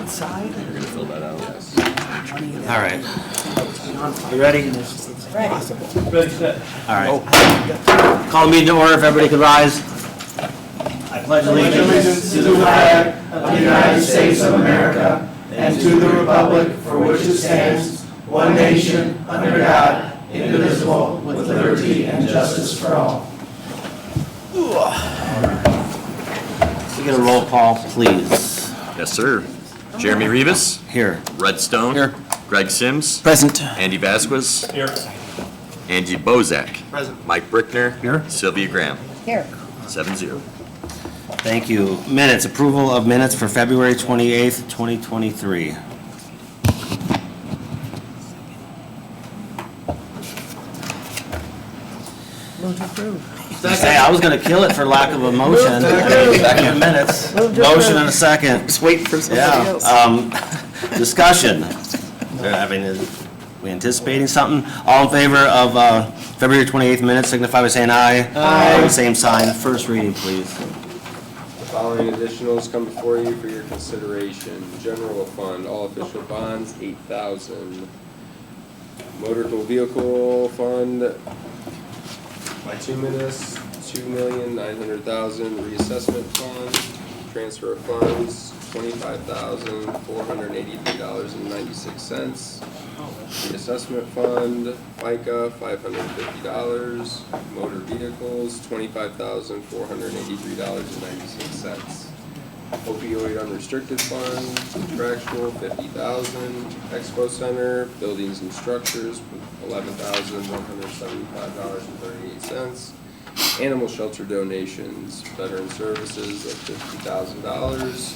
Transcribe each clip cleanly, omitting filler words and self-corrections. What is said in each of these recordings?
outside? You're gonna fill that out. All right. You ready? Ready. All right. Call the meeting to order if everybody could rise. I pledge allegiance to the flag of the United States of America and to the republic for which it stands, one nation, under God, indivisible, with liberty and justice for all. We get a roll call, please. Yes, sir. Jeremy Rivas, Here. Red Stone. Here. Greg Sims. Present. Andy Vasquez. Here. Angie Bozak. Present. Mike Brickner. Here. Sylvia Graham. Here. 7-0. Thank you. Minutes, approval of minutes for February 28th, 2023. Move to approve. Say, I was gonna kill it for lack of a motion. Second minutes. Move to Motion approve. and a second. Just wait for somebody Yeah. else. Discussion. We anticipating something? All in favor of February 28th minutes, signify by saying aye. Aye. Same sign. First reading, please. The following additionals come before you for your consideration. General fund, all official bonds, 8,000. Motor vehicle fund, bituminous, 2,900,000. Reassessment fund, transfer of funds, $25,483.96. Reassessment fund, FICA, $550. Motor vehicles, $25,483.96. Opioid unrestricted fund, contractual, $50,000. Expo Center, buildings and structures, $11,175.38. Animal shelter donations, veteran services of $50,000.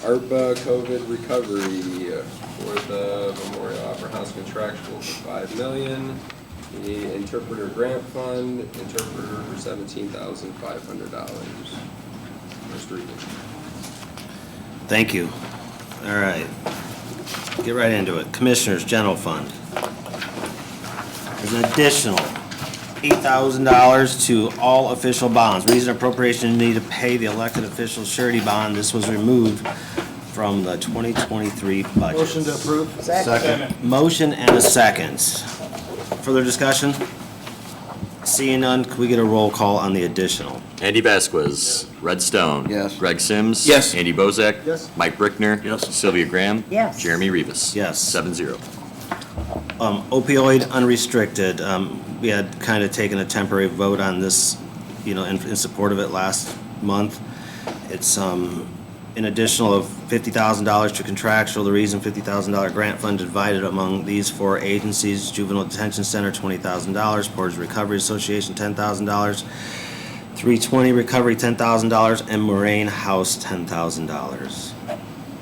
ARPA COVID recovery for the Memorial Opera House contractual for $5 million. The interpreter grant fund, interpreter for $17,500. First reading. Thank you. All right. Get right into it. Commissioners General Fund. There's an additional $8,000 to all official bonds. Reason appropriation need to pay the elected officials surety bond. This was removed from the 2023 budget. Motion to approve. Second. Motion and a second. Further discussion? Seeing none, can we get a roll call on the additional? Andy Vasquez. Red Stone. Yes. Greg Sims. Yes. Andy Bozak. Yes. Mike Brickner. Yes. Sylvia Graham. Yes. Jeremy Rivas. Yes. 7-0. Opioid unrestricted, we had kind of taken a temporary vote on this, in support of it last month. It's an additional of $50,000 to contractual. The reason $50,000 grant fund divided among these four agencies: Juvenile Detention Center, $20,000, Portage Recovery Association, $10,000, 320 Recovery, $10,000, and Moraine House, $10,000.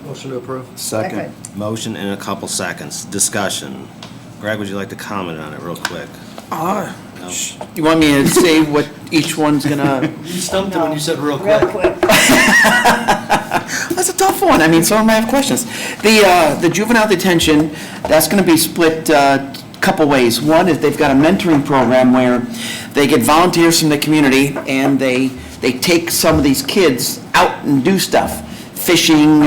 Motion to approve. Second. Motion in a couple seconds. Discussion. Greg, would you like to comment on it real quick? No. You want me to say what each one's gonna? You stumped him when you said real Real quick. quick. That's a tough one. I mean, some might have questions. The juvenile detention, that's gonna be split couple ways. One is they've got a mentoring program where they get volunteers from the community and they take some of these kids out and do stuff. Fishing,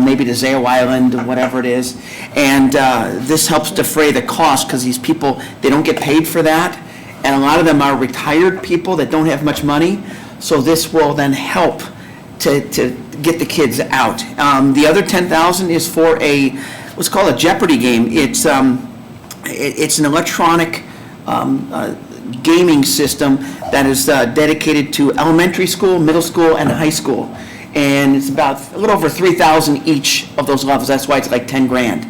maybe to Zayo Island, or whatever it is. And this helps defray the cost because these people, they don't get paid for that. And a lot of them are retired people that don't have much money. So this will then help to get the kids out. The other $10,000 is for what's called a Jeopardy game. It's an electronic gaming system that is dedicated to elementary school, middle school, and high school. And it's about a little over 3,000 each of those levels. That's why it's like 10 grand.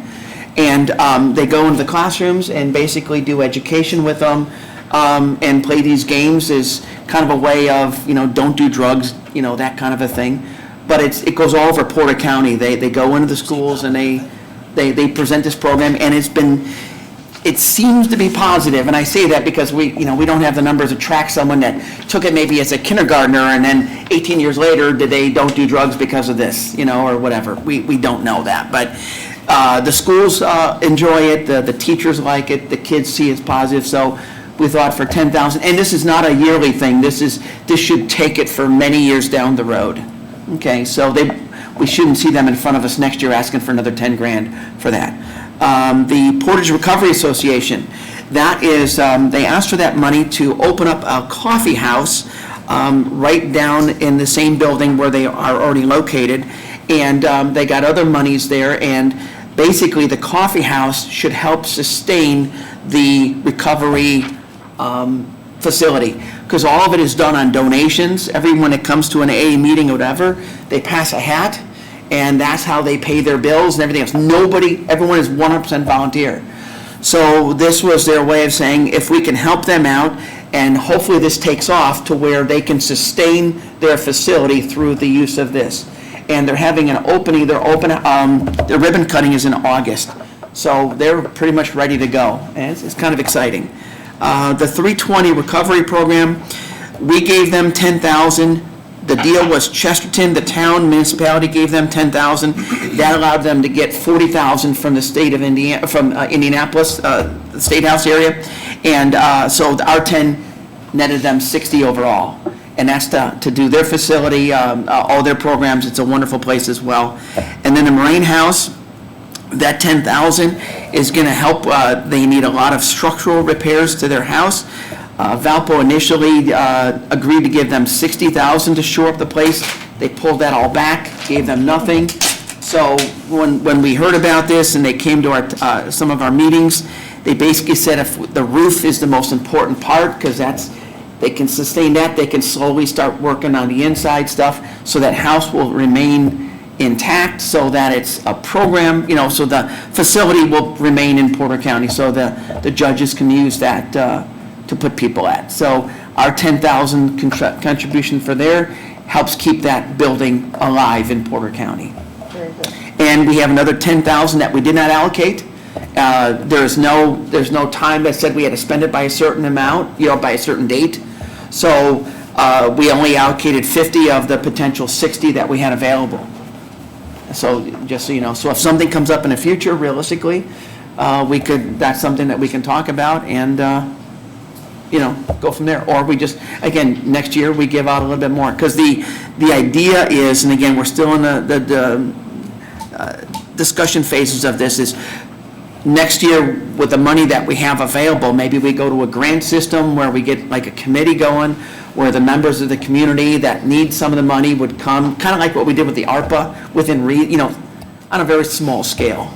And they go into the classrooms and basically do education with them and play these games as kind of a way of, don't do drugs, that kind of a thing. But it goes all over Porter County. They go into the schools and they present this program, and it seems to be positive, and I say that because we don't have the numbers to track someone that took it maybe as a kindergartner and then 18 years later they don't do drugs because of this, or whatever. We don't know that, but the schools enjoy it, the teachers like it, the kids see it's positive, so we thought for $10,000, and this is not a yearly thing. This should take it for many years down the road. Okay, so we shouldn't see them in front of us next year asking for another 10 grand for that. The Portage Recovery Association, that is, they asked for that money to open up a coffee house right down in the same building where they are already located. And they got other monies there, and basically the coffee house should help sustain the recovery facility, because all of it is done on donations. Everyone that comes to an AA meeting or whatever, they pass a hat, and that's how they pay their bills and everything else. Everyone is 100% volunteer. So this was their way of saying, if we can help them out, and hopefully this takes off to where they can sustain their facility through the use of this. And they're having an opening, their ribbon cutting is in August. So they're pretty much ready to go, and it's kind of exciting. The 320 recovery program, we gave them $10,000. The deal was Chesterton, the town municipality, gave them $10,000. That allowed them to get $40,000 from the state of Indiana, from Indianapolis, the State House area. And so our 10 netted them 60 overall. And that's to do their facility, all their programs. It's a wonderful place as well. And then the Moraine House, that $10,000 is going to help. They need a lot of structural repairs to their house. Valpo initially agreed to give them $60,000 to shore up the place. They pulled that all back, gave them nothing. So when we heard about this and they came to our some of our meetings, they basically said if the roof is the most important part, because they can sustain that, they can slowly start working on the inside stuff, so that house will remain intact, so that it's a program, so the facility will remain in Porter County, so the judges can use that to put people at. So our $10,000 contribution for there helps keep that building alive in Porter County. Very good. And we have another $10,000 that we did not allocate. There's no time that said we had to spend it by a certain amount, by a certain date. So we only allocated 50 of the potential 60 that we had available. So just so you know, so if something comes up in the future, realistically, that's something that we can talk about and, go from there. Or we just, again, next year, we give out a little bit more. Because the idea is, and again, we're still in the discussion phases of this, is next year, with the money that we have available, maybe we go to a grant system where we get like a committee going, where the members of the community that need some of the money would come, kind of like what we did with the ARPA, within, on a very small scale.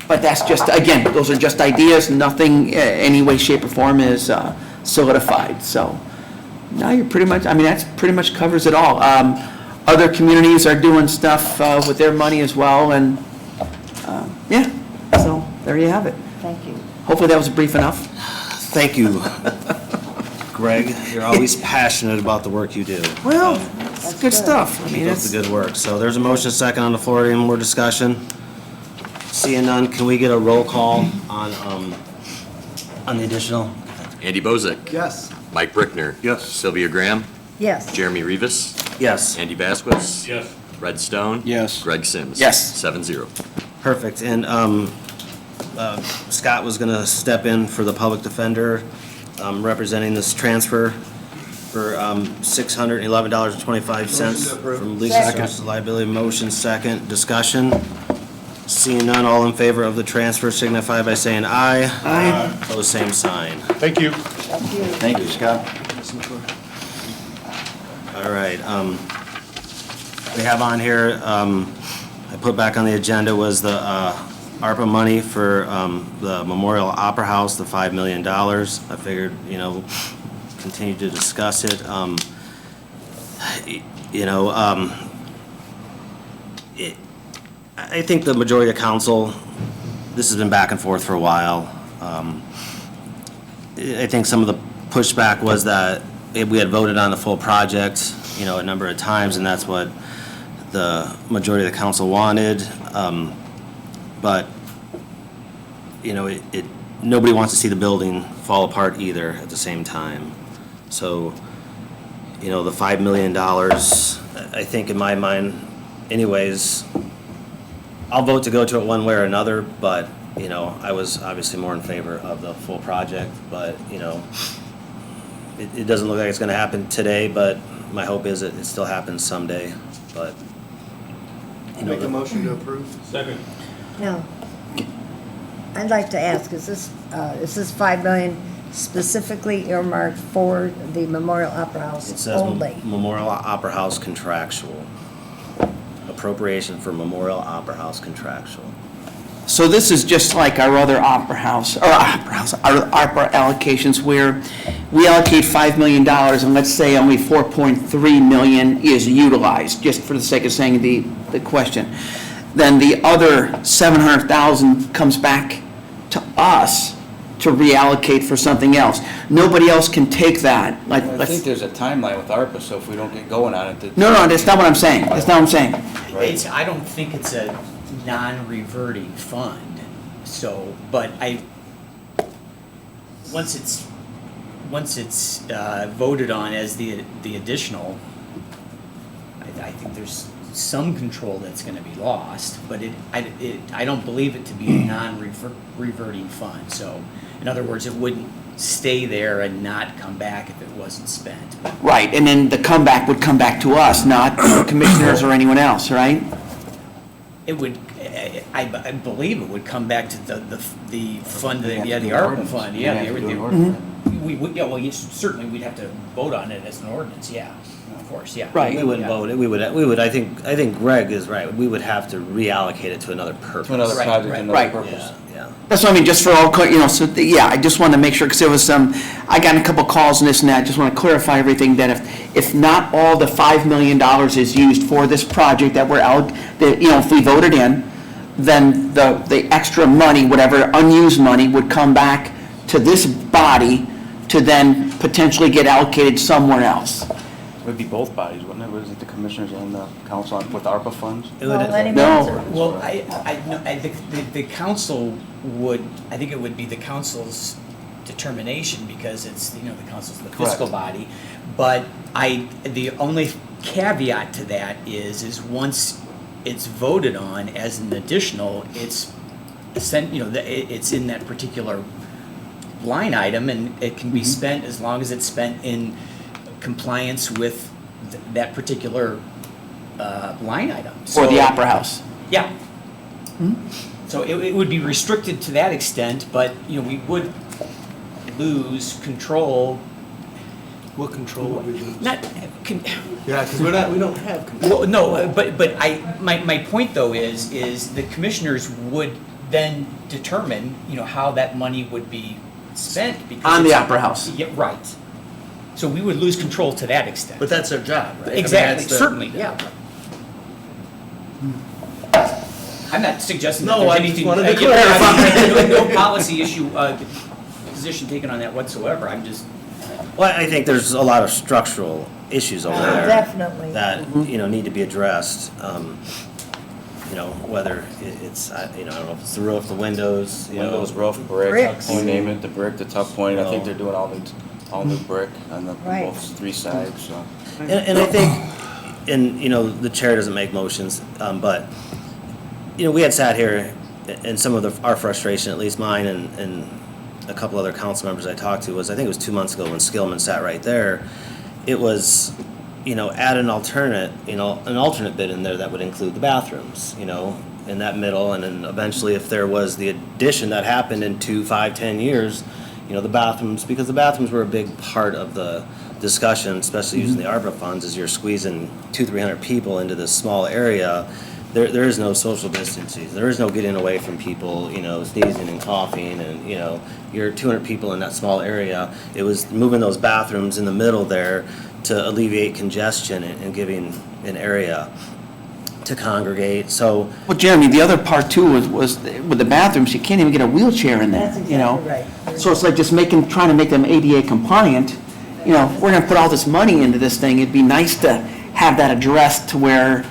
But that's just, again, those are just ideas, nothing, any way, shape, or form is solidified. So now you're pretty much, that's pretty much covers it all. Other communities are doing stuff with their money as well, and yeah, so there you have it. Thank you. Hopefully that was brief enough. Thank you, Greg. You're always passionate about the work you do. Well, it's good stuff. Keep up the good work. So there's a motion second on the floor. Any more discussion? Seeing none, can we get a roll call on the additional? Andy Bozak. Yes. Mike Brickner. Yes. Sylvia Graham. Yes. Jeremy Rivas. Yes. Andy Vasquez. Yes. Red Stone. Yes. Greg Sims. Yes. 7-0. Perfect. And Scott was going to step in for the public defender, representing this transfer for $611.25 from legal services liability. Motion second. Discussion. Seeing none, all in favor of the transfer signify by saying aye. Aye. Opposed, same sign. Thank you. Thank you. Thank you, Scott. All right, we have on here, I put back on the agenda was the ARPA money for the Memorial Opera House, the $5 million. I figured, continue to discuss it. I think the majority of council, this has been back and forth for a while. I think some of the pushback was that we had voted on the full project, a number of times, and that's what the majority of the council wanted. But, nobody wants to see the building fall apart either at the same time. So, the $5 million, I think in my mind, anyways, I'll vote to go to it one way or another, but, I was obviously more in favor of the full project, but, it doesn't look like it's gonna happen today, but my hope is it still happens someday, but Make a motion to approve. Second. Now, I'd like to ask, is this 5 million specifically earmarked for the Memorial Opera House It says only? Memorial Opera House contractual. Appropriation for Memorial Opera House contractual. So this is just like our other our opera allocations where we allocate $5 million and let's say only 4.3 million is utilized, just for the sake of saying the question. Then the other 700,000 comes back to us to reallocate for something else. Nobody else can take that. Like, I let's, think there's a timeline with ARPA, so if we don't get going on it, no, that's not what I'm saying. That's not what I'm saying. It's, I don't think it's a non-reverting fund, so, but once it's voted on as the additional, I think there's some control that's gonna be lost, but I don't believe it to be a non-reverting fund, so, in other words, it wouldn't stay there and not come back if it wasn't spent. Right, and then the comeback would come back to us, not commissioners or anyone else, right? It would, I believe it would come back to the fund, the ARPA fund, yeah. We would, yeah, well, yes, certainly we'd have to vote on it as an ordinance, yeah, of course, yeah. Right. We wouldn't Yeah. vote it, we would, I think Greg is right, we would have to reallocate it to another purpose. To another Right, project, right, another right. purpose. Yeah, That's what I mean, just for all, so, yeah, I just wanted to make sure, because there was I got a couple calls and this and that, just want to clarify everything, that if not all the $5 million is used for this project that we're out, that, if we voted in, then the extra money, whatever unused money, would come back to this body to then potentially get allocated somewhere else. It would be both bodies, wouldn't it? Was it the commissioners and the council with ARPA funds? it would, Well, any No. answer? Well, I think the council would, I think it would be the council's determination, because it's, the council's the fiscal Correct. body. But the only caveat to that is once it's voted on as an additional, it's it's in that particular line item, and it can be spent as long as it's spent in compliance with that particular line item. For the So- Opera House. Yeah. So it would be restricted to that extent, but, we would lose control, What control would we lose? not, Yeah, because we don't have control. well, no, but my point though is the commissioners would then determine, how that money would be spent. Because On the it's- Opera House. Yeah, right. So we would lose control to that extent. But that's their job, right? I mean, Exactly, that's the- certainly, yeah. I'm not suggesting that No, there's I just anything. wanted to I mean, no policy issue, position taken on that whatsoever, I'm just, well, I think there's a lot of structural issues over there. Definitely. That, need to be addressed, whether it's, I don't know if it's the roof, the windows, Windows, roof, brick, Bricks. you name it, the brick, the tuck point, I think they're doing all new brick on Right. both three sides, so. And I think, the chair doesn't make motions, but, we had sat here, and some of our frustration, at least mine and a couple other council members I talked to, was, I think it was 2 months ago when Skillman sat right there, it was, add an alternate bid in there that would include the bathrooms, in that middle, and then eventually if there was the addition that happened in 2, 5, 10 years, the bathrooms, because the bathrooms were a big part of the discussion, especially using the ARPA funds, as you're squeezing 200-300 people into this small area. There is no social distancing. There is no getting away from people, sneezing and coughing, and, you're 200 people in that small area. It was moving those bathrooms in the middle there to alleviate congestion and giving an area to congregate, so. Well, Jeremy, the other part too was with the bathrooms, you can't even get a wheelchair in there, That's exactly right. So it's like just trying to make them ADA compliant. If we're gonna put all this money into this thing, it'd be nice to have that addressed to where,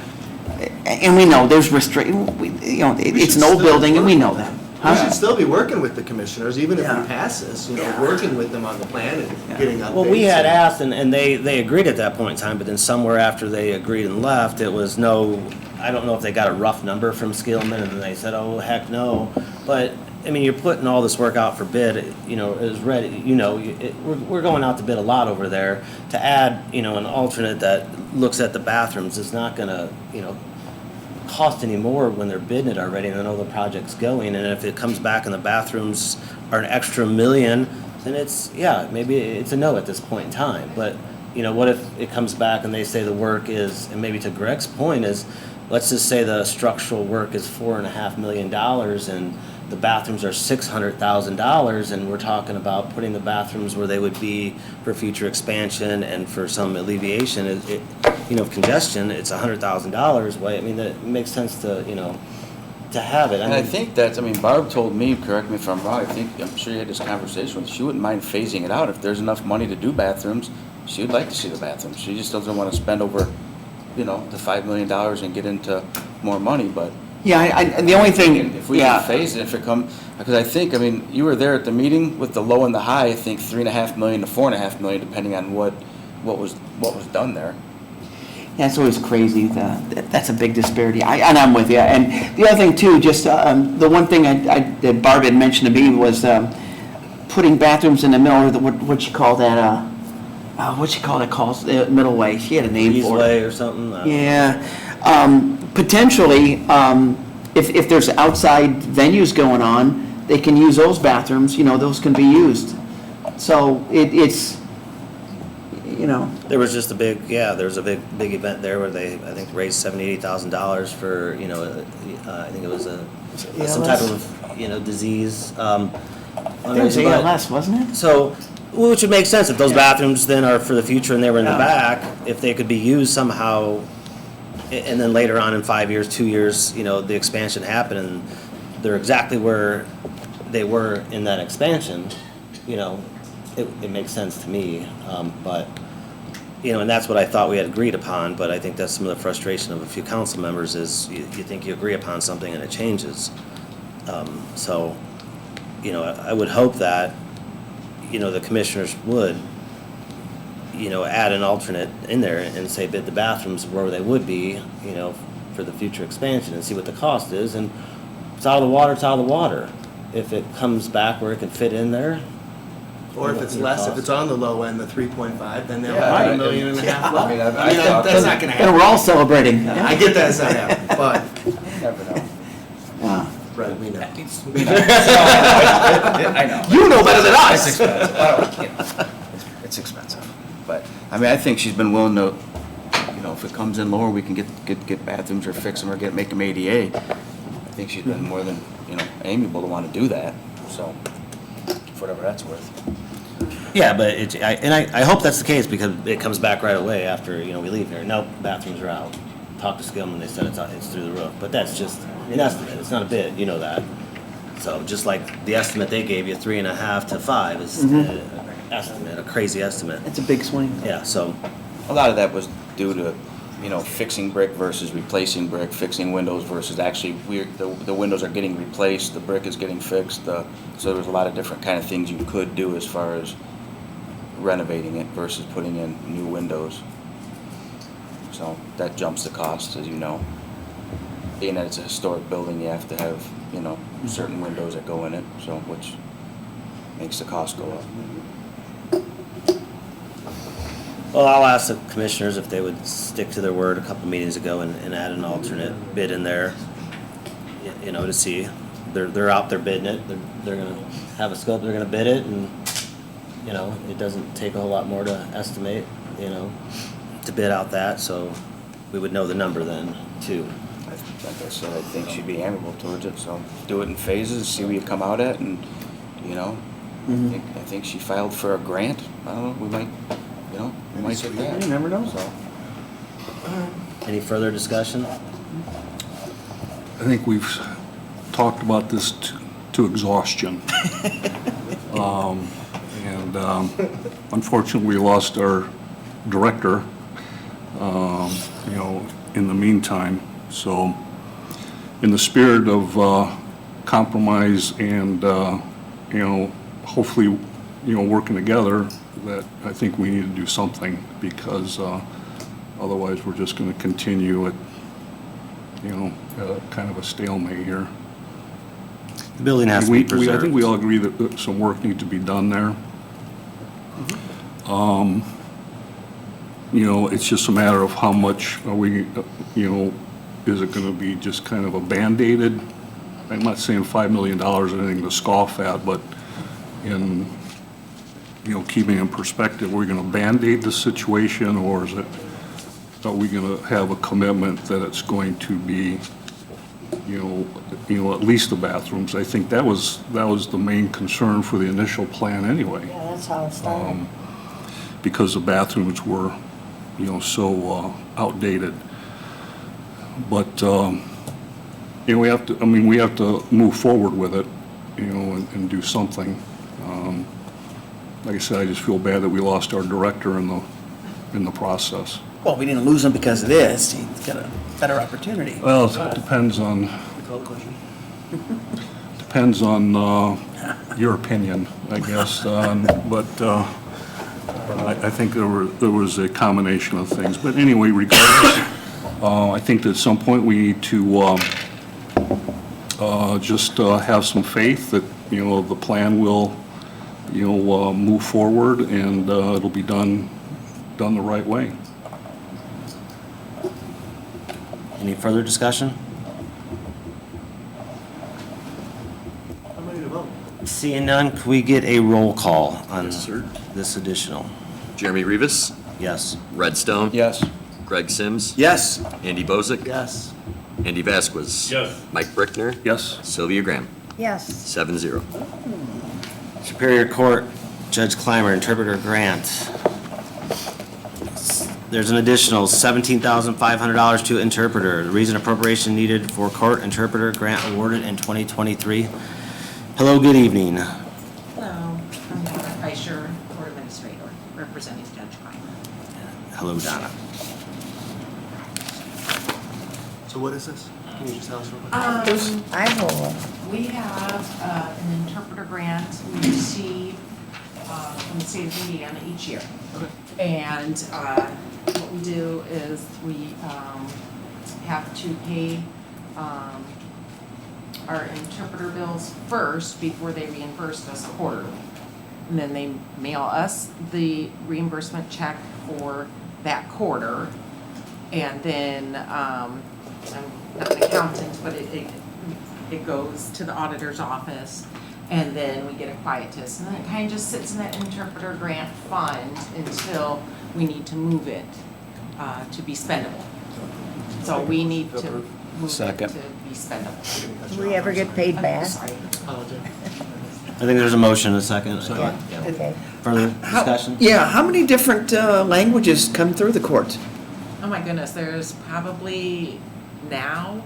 and we know there's it's an old building and we know that. We should still be working with the commissioners, even if we pass this, working with them on the plan and getting updates. Well, we had asked, and they agreed at that point in time, but then somewhere after they agreed and left, it was no, I don't know if they got a rough number from Skillman, and then they said, oh, heck no. But, you're putting all this work out for bid, is ready, we're going out to bid a lot over there. To add, an alternate that looks at the bathrooms is not gonna, cost any more when they're bidding it already and they know the project's going. And if it comes back and the bathrooms are an extra $1 million, then it's, yeah, maybe it's a no at this point in time. But, you know, what if it comes back and they say the work is, and maybe to Greg's point is, let's just say the structural work is $4.5 million and the bathrooms are $600,000, and we're talking about putting the bathrooms where they would be for future expansion and for some alleviation, you know, of congestion, it's $100,000. Why, I mean, that makes sense to, you know, to have it. And I think that's, I mean, Barb told me, correct me if I'm wrong, I'm sure you had this conversation with her, she wouldn't mind phasing it out. If there's enough money to do bathrooms, she would like to see the bathrooms. She just doesn't want to spend over, you know, the $5 million and get into more money, but. Yeah, the only thing, If we yeah. can phase it, if it come, because I think, I mean, you were there at the meeting with the low and the high, I think $3.5 million to $4.5 million, depending on what was done there. Yeah, it's always crazy. That's a big disparity. And I'm with you. And the other thing too, just the one thing that Barb had mentioned to me was putting bathrooms in the middle, or what you call that? What you call that? Calls middle way. She had a name for it. Easeway or something? I don't know. Yeah. Potentially, if there's outside venues going on, they can use those bathrooms. You know, those can be used. So it's, you know. There was just there was a big event there where they, I think, raised $80,000 for, you know, I think it was some type of, you know, disease. It was ALS, wasn't it? So, which would make sense if those bathrooms then are for the future and they were in the back, if they could be used somehow, and then later on in 5 years, 2 years, you know, the expansion happened and they're exactly where they were in that expansion, you know, it makes sense to me. But, you know, and that's what I thought we had agreed upon, but I think that's some of the frustration of a few council members is you think you agree upon something and it changes. So, you know, I would hope that, you know, the commissioners would, you know, add an alternate in there and say bid the bathrooms where they would be, you know, for the future expansion and see what the cost is. And if it's out of the water, it's out of the water. If it comes back where it can fit in there. Or if it's less, if it's on the low end, the 3.5, then they'll Yeah, have right. $1.5 million low. I mean, I That's not gonna And we're happen. all celebrating. I get that it's not happening, but, Never know. right, we know. I know. You know better than It's us. expensive. Well, you know, it's expensive. But, I mean, I think she's been willing to, you know, if it comes in lower, we can get bathrooms or fix them or make them ADA. I think she's been more than, you know, amiable to want to do that, so, for whatever that's worth. Yeah, but I hope that's the case because it comes back right away after, you know, we leave here. Nope, bathrooms are out. Talked to Skillman, they said it's through the roof. But that's just an estimate, it's not a bid, you know that. So just like the estimate they gave you, 3.5 to 5 is an estimate, a crazy estimate. It's a big swing. Yeah, so, A lot of that was due to, you know, fixing brick versus replacing brick, fixing windows versus actually, the windows are getting replaced, the brick is getting fixed, so there was a lot of different kind of things you could do as far as renovating it versus putting in new windows. So that jumps the cost, as you know. Being that it's a historic building, you have to have, you know, certain windows that go in it, so, which makes the cost go up. well, I'll ask the commissioners if they would stick to their word a couple meetings ago and add an alternate bid in there, you know, to see. They're out there bidding it, they're gonna have a scope, they're gonna bid it, and, you know, it doesn't take a whole lot more to estimate, you know, to bid out that, so we would know the number then, too. Like I said, I think she'd be amiable towards it, so do it in phases, see where you come out at, and, you know, I think she filed for a grant. I don't know, we might, you know, we might get that. You never know. So, Any further discussion? I think we've talked about this to exhaustion. And unfortunately, we lost our director, you know, in the meantime. So in the spirit of compromise and, you know, hopefully, you know, working together, that I think we need to do something because otherwise we're just going to continue at, you know, kind of a stalemate here. The building has to be preserved. I think we all agree that some work needs to be done there. You know, it's just a matter of how much are we, you know, is it gonna be just kind of a Band-Aided? I'm not saying $5 million is anything to scoff at, but in, keeping in perspective, we're gonna Band-Aid the situation, or are we gonna have a commitment that it's going to be, at least the bathrooms? I think that was the main concern for the initial plan anyway. Yeah, that's how it started. Because the bathrooms were, so outdated. But, we have to move forward with it, and do something. Like I said, I just feel bad that we lost our director in the process. Well, we didn't lose him because of this. He's got a better opportunity. Well, it depends on, your opinion, I guess, but, I think there was a combination of things. But anyway, regardless, I think that at some point we need to just have some faith that, the plan will, move forward and it'll be done the right way. Any further discussion? I'm ready to vote. Seeing none, can we get a roll call on Yes, sir. this additional? Jeremy Rivas, Yes. Red Stone. Yes. Greg Sims. Yes. Andy Bozak. Yes. Andy Vasquez. Yes. Mike Brickner. Yes? Sylvia Graham. Yes, 7-0. Superior Court, Judge Clymer, Interpreter Grant. There's an additional $17,500 to interpreter. The reason appropriation needed for court interpreter grant awarded in 2023. Hello, good evening. Hello, I'm Donna Fisher, Court Administrator, representing Judge Clymer. Hello, Donna. So what is this? Can you just tell us real quick? I will. We have an interpreter grant we receive from the state of Indiana each year. And what we do is we have to pay our interpreter bills first before they reimburse us quarterly. And then they mail us the reimbursement check for that quarter. And then, I'm not an accountant, but it goes to the auditor's office. And then we get a quietus. And then it kind of just sits in that interpreter grant fund until we need to move it to be spendable. So we need to move it Second. to be spendable. Do we ever get paid back? Sorry. I think there's a motion, a second. Yeah. Okay. Further discussion? Yeah, how many different languages come through the court? Oh my goodness, there's probably now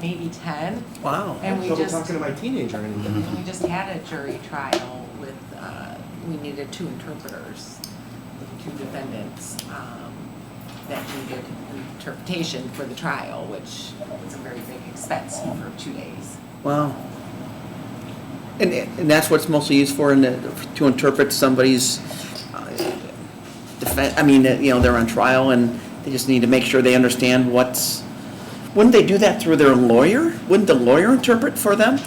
maybe 10. Wow. And we Trouble just, talking to my teenager anymore. and we just had a jury trial with, we needed 2 interpreters, with 2 defendants, that needed interpretation for the trial, which was a very big expense for 2 days. Wow. And that's what it's mostly used for, to interpret somebody's defense, they're on trial and they just need to make sure they understand wouldn't they do that through their lawyer? Wouldn't the lawyer interpret for them?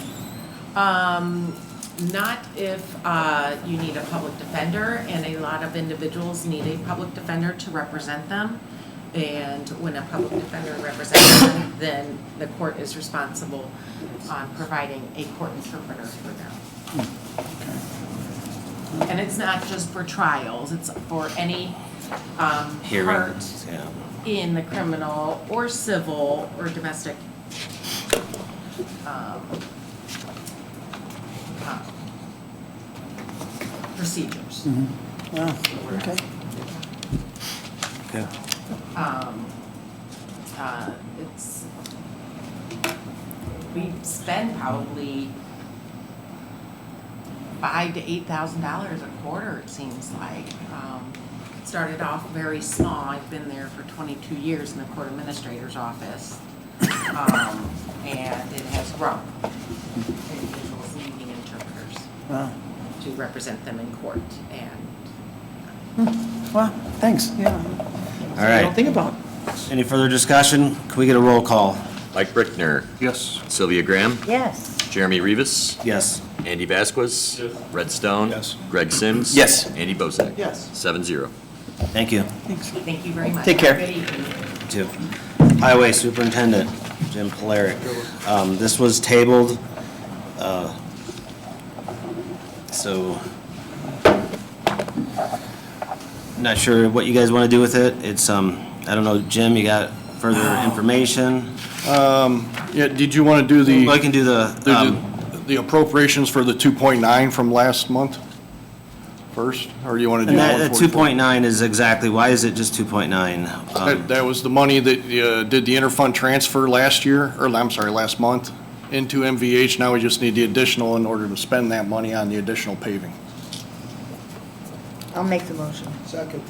Not if you need a public defender, and a lot of individuals need a public defender to represent them. And when a public defender represents them, then the court is responsible on providing a court interpreter for them. And it's not just for trials, it's for any part Hearings, yeah. in the criminal or civil or domestic procedures. Wow, okay. Okay. We spend probably $5,000 to $8,000 a quarter, it seems like. Started off very small. I've been there for 22 years in the court administrator's office. And it has grown. Individuals needing interpreters Wow. to represent them in court, and Wow, thanks, yeah. All I right. don't think about. Any further discussion? Can we get a roll call? Mike Brickner. Yes. Sylvia Graham. Yes. Jeremy Rivas. Yes. Andy Vasquez. Yes. Red Stone. Yes. Greg Sims. Yes. Andy Bozak. Yes. 7-0. Thank you. Thank you very much. Take care. Have a good evening. Too. Highway Superintendent, Jim Polaric. This was tabled, so not sure what you guys want to do with it. It's, I don't know, Jim, you got further information? Yeah, did you want to do I can do the appropriations for the 2.9 from last month first? Or do you want to do And that 144? 2.9 is exactly, why is it just 2.9? That was the money that did the interfund transfer last year, or I'm sorry, last month into MVH. Now we just need the additional in order to spend that money on the additional paving. I'll make the motion. Second.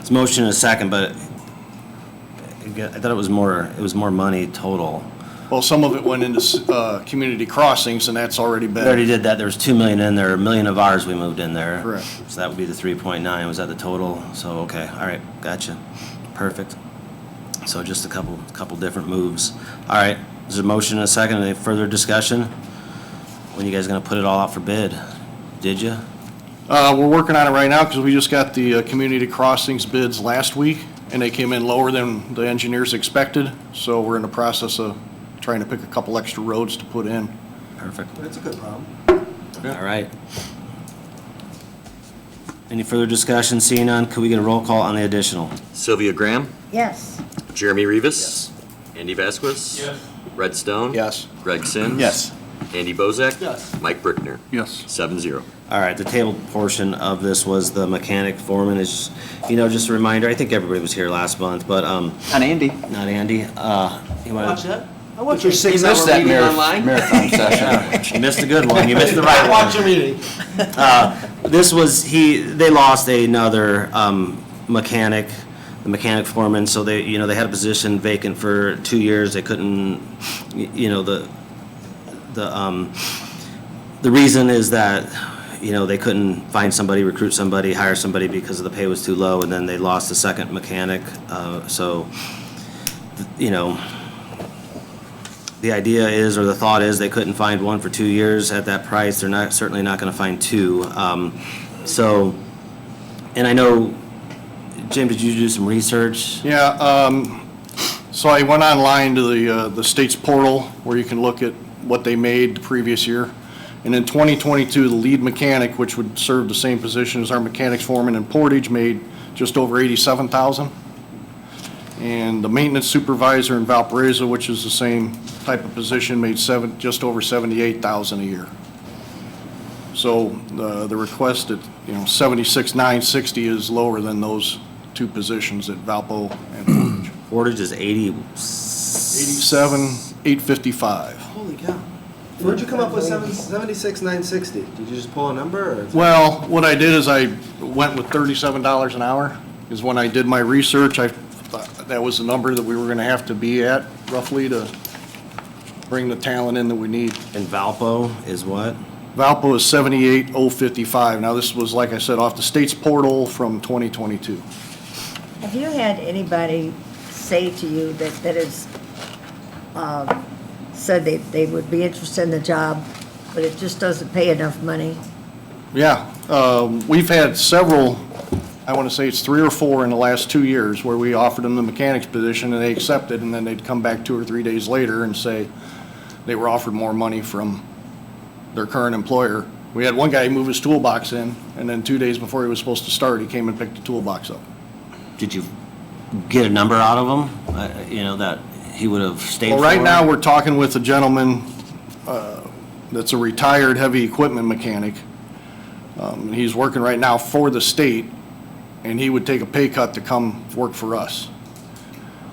It's motion and a second, but I thought it was more money total. Well, some of it went into community crossings, and that's already We already been, did that, there was 2 million in there, 1 million of ours we moved in there. Correct. So that would be the 3.9, was that the total? So, okay, all right, gotcha, perfect. So just a couple different moves. All right, there's a motion and a second, any further discussion? When you guys gonna put it all out for bid? Did you? we're working on it right now because we just got the community crossings bids last week, and they came in lower than the engineers expected. So we're in the process of trying to pick a couple extra roads to put in. Perfect, That's a good problem. all right. Any further discussion? Seeing none, could we get a roll call on the additional? Sylvia Graham, Yes. Jeremy Rivas. Andy Vasquez. Yes. Red Stone. Yes. Greg Sims. Yes. Andy Bozak. Yes. Mike Brickner. Yes. 7-0. All right, the tabled portion of this was the mechanic foreman is, just a reminder, I think everybody was here last month, but, On Andy. not Andy, you wanna? Watch that? I watch your You 6 missed hour that meeting online. marathon session. You missed a good one, you missed the right I one. watch your meeting. This was, they lost another mechanic, the mechanic foreman, so they had a position vacant for 2 years. They couldn't, the reason is that, they couldn't find somebody, recruit somebody, hire somebody because the pay was too low, and then they lost the second mechanic. So, the idea is, or the thought is, they couldn't find one for 2 years at that price. They're certainly not gonna find two. So, and I know, Jim, did you do some research? Yeah, so I went online to the state's portal where you can look at what they made the previous year. And in 2022, the lead mechanic, which would serve the same position as our mechanics foreman in Portage, made just over $87,000. And the maintenance supervisor in Valparaiso, which is the same type of position, made just over $78,000 a year. So the request at, $76,960 is lower than those two positions at Valpo and Portage. Portage is 80. $87,855. Holy cow. Where'd you come up with 76,960? Did you just pull a number or? Well, what I did is I went with $37 an hour, because when I did my research, I thought that was the number that we were gonna have to be at roughly to bring the talent in that we need. And Valpo is what? Valpo is 78,055. Now, this was, like I said, off the state's portal from 2022. Have you had anybody say to you that has said they would be interested in the job, but it just doesn't pay enough money? Yeah, we've had several, I want to say it's 3 or 4 in the last 2 years, where we offered them the mechanics position and they accepted, and then they'd come back 2 or 3 days later and say they were offered more money from their current employer. We had one guy move his toolbox in, and then 2 days before he was supposed to start, he came and picked the toolbox up. Did you get a number out of him, that he would have stayed for? Well, right now, we're talking with a gentleman that's a retired heavy equipment mechanic. He's working right now for the state, and he would take a pay cut to come work for us.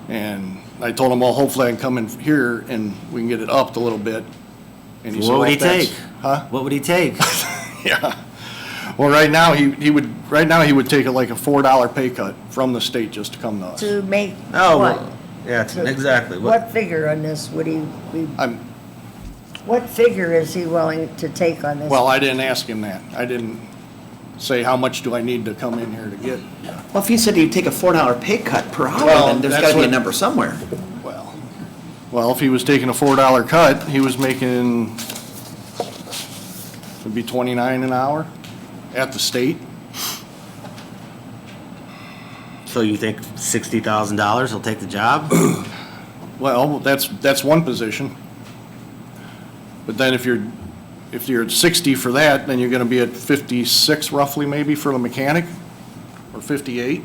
And I told him, well, hopefully I can come in here and we can get it upped a little bit. And he said, What would well, he if that's- take? Huh? What would he take? Yeah. Well, right now, he would take like a $4 pay cut from the state just to come to us. To make Oh, what? well, yeah, exactly. What figure on this would he be, I'm, what figure is he willing to take on this? well, I didn't ask him that. I didn't say, how much do I need to come in here to get? Well, if he said he'd take a $4 pay cut per hour, Well, then there's that's gotta be a what- number somewhere. Well, if he was taking a $4 cut, he was making, it'd be $29 an hour at the state. So you think $60,000 will take the job? Well, that's one position. But then if you're at 60 for that, then you're gonna be at 56 roughly maybe for the mechanic, or 58,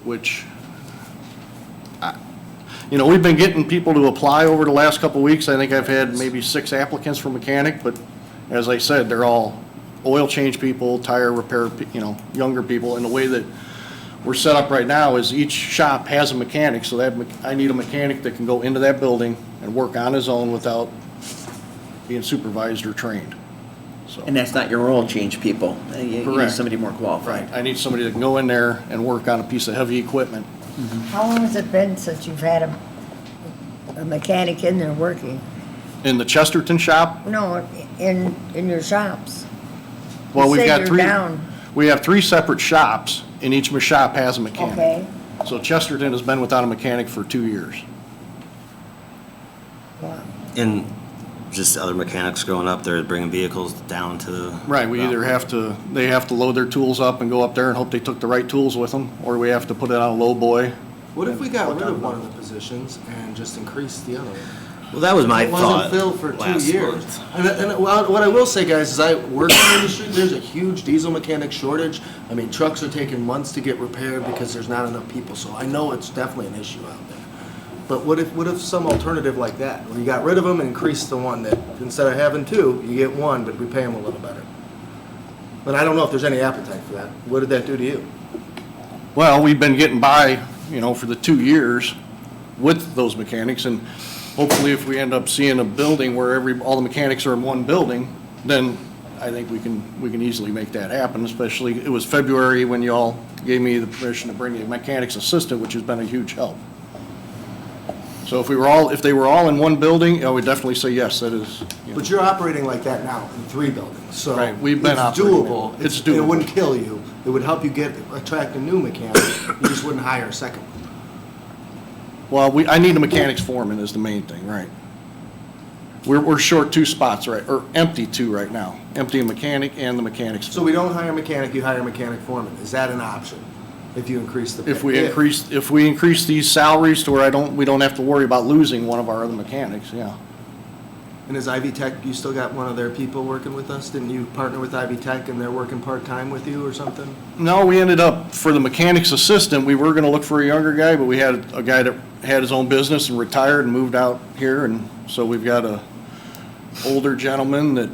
which, we've been getting people to apply over the last couple of weeks. I think I've had maybe 6 applicants for mechanic, but as I said, they're all oil change people, tire repair, younger people. And the way that we're set up right now is each shop has a mechanic, so that I need a mechanic that can go into that building and work on his own without being supervised or trained. So, And that's not your oil change people. You need Correct. somebody more qualified. I need somebody that can go in there and work on a piece of heavy equipment. How long has it been since you've had a mechanic in there working? In the Chesterton shop, No, in your shops? well, You we've say got you're 3. down. We have 3 separate shops, and each shop has a mechanic. Okay. So Chesterton has been without a mechanic for 2 years. Wow. And just other mechanics growing up there bringing vehicles down to the. Right, we either they have to load their tools up and go up there and hope they took the right tools with them, or we have to put it on a low boy. What if we got rid of one of the positions and just increased the other one? Well, that was my It thought. wasn't filled for 2 last years. month. And what I will say, guys, is I work in the industry, there's a huge diesel mechanic shortage. I mean, trucks are taking months to get repaired because there's not enough people, so I know it's definitely an issue out there. But what if some alternative like that, where you got rid of them and increased the one that, instead of having 2, you get 1, but we pay them a little better? But I don't know if there's any appetite for that. What did that do to you? Well, we've been getting by, for the 2 years with those mechanics, and hopefully if we end up seeing a building where all the mechanics are in one building, then I think we can easily make that happen, especially, it was February when you all gave me the permission to bring a mechanics assistant, which has been a huge help. So if they were all in one building, I would definitely say yes, that is. But you're operating like that now in 3 buildings, so. Right, we've been it's operating doable. that. It's doable. It wouldn't kill you. It would help you attract a new mechanic. You just wouldn't hire a second one. Well, I need a mechanics foreman is the main thing, right? We're short 2 spots, right, or empty 2 right now. Empty a mechanic and the mechanics. So we don't hire a mechanic, you hire a mechanic foreman. Is that an option if you increase the pay? If we increase these salaries to where we don't have to worry about losing one of our other mechanics, yeah. And is Ivy Tech, you still got one of their people working with us? Didn't you partner with Ivy Tech and they're working part-time with you or something? No, we ended up, for the mechanics assistant, we were gonna look for a younger guy, but we had a guy that had his own business and retired and moved out here, and so we've got a older gentleman that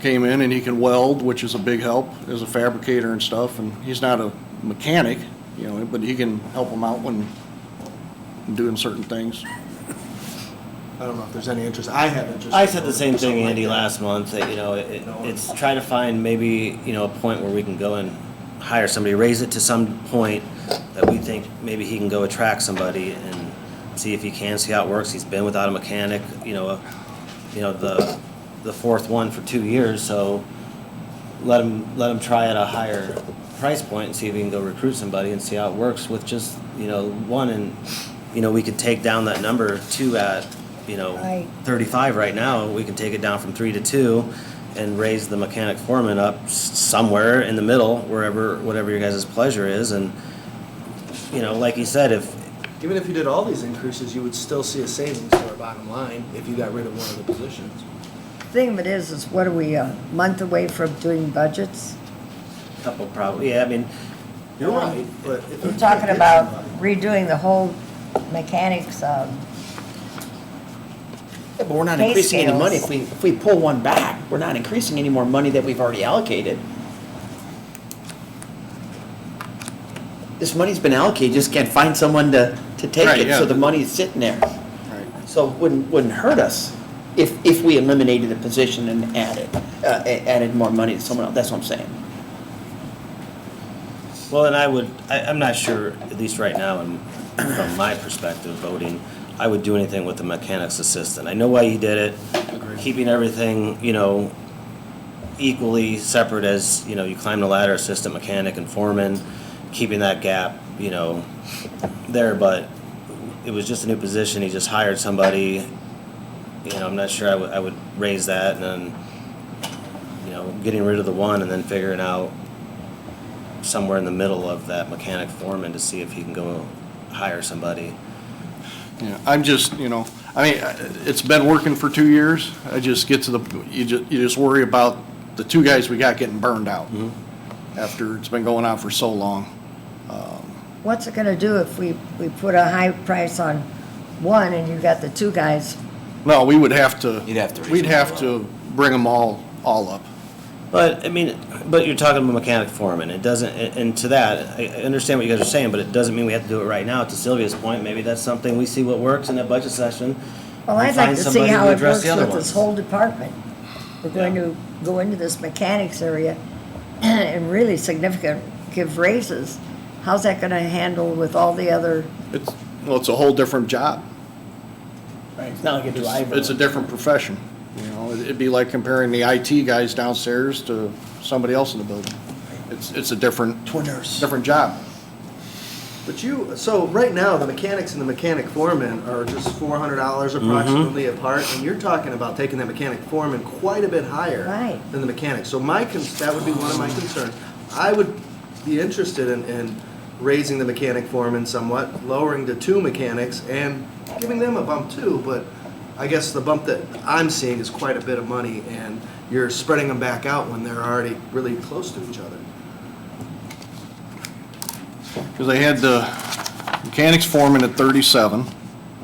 came in and he can weld, which is a big help as a fabricator and stuff, and he's not a mechanic, but he can help them out when doing certain things. I don't know if there's any interest. I have interest. I said the same thing, Something like Andy, that. last month, that, it's trying to find maybe, a point where we can go and hire somebody, raise it to some point that we think maybe he can go attract somebody and see if he can, see how it works. He's been without a mechanic, the 4th one for 2 years, so let him try at a higher price point and see if we can go recruit somebody and see how it works with just, 1, and, we could take down that number 2 at, Right. 35 right now. We can take it down from 3 to 2 and raise the mechanic foreman up somewhere in the middle, whatever your guys' pleasure is. And, like you said, Even if you did all these increases, you would still see a savings to our bottom line if you got rid of one of the positions. Thing of it is what are we, a month away from doing budgets? couple probably, yeah, I mean, You're right, but if We're you talking can't get about somebody- redoing the whole mechanics, Yeah, but we're not Pay increasing any money. scales. If we pull one back, we're not increasing any more money that we've already allocated. This money's been allocated, just can't find someone to take Right, it, yeah. so the money's sitting there. Right. So it wouldn't hurt us if we eliminated a position and added more money to someone else. That's what I'm saying. well, and I'm not sure, at least right now, and from my perspective, voting, I would do anything with the mechanics assistant. I know why he did it, keeping everything, equally separate as, you climb the ladder, assistant mechanic and foreman, keeping that gap, there, but it was just a new position. He just hired somebody, I'm not sure I would raise that, and then, getting rid of the one and then figuring out, somewhere in the middle of that mechanic foreman to see if he can go hire somebody. Yeah, I'm just, you know, I mean, it's been working for 2 years. I just get to you just worry about the two guys we got getting burned out after it's been going on for so long. What's it gonna do if we put a high price on one and you got the two guys? No, we would have to. You'd have to raise We'd them have to bring them all up. But, I mean, but you're talking about mechanic foreman, it doesn't, and to that, I understand what you guys are saying, but it doesn't mean we have to do it right now. To Sylvia's point, maybe that's something, we see what works in that budget session. Well, and I'd like find to see somebody how to it address works the other with this ones. whole department. We're going to go into this mechanics area and really significant, give raises. How's that gonna handle with all the other, It's a whole different job. Right, it's not like a driver. It's a different profession. You know, it'd be like comparing the IT guys downstairs to somebody else in the building. It's a different job. But so right now, the mechanics and the mechanic foreman are just $400 approximately apart, and you're talking about taking that mechanic foreman quite a bit higher Right. than the mechanic. So that would be one of my concerns. I would be interested in raising the mechanic foreman somewhat, lowering to 2 mechanics, and giving them a bump too, but I guess the bump that I'm seeing is quite a bit of money, and you're spreading them back out when they're already really close to each other. Because they had the mechanics foreman at 37,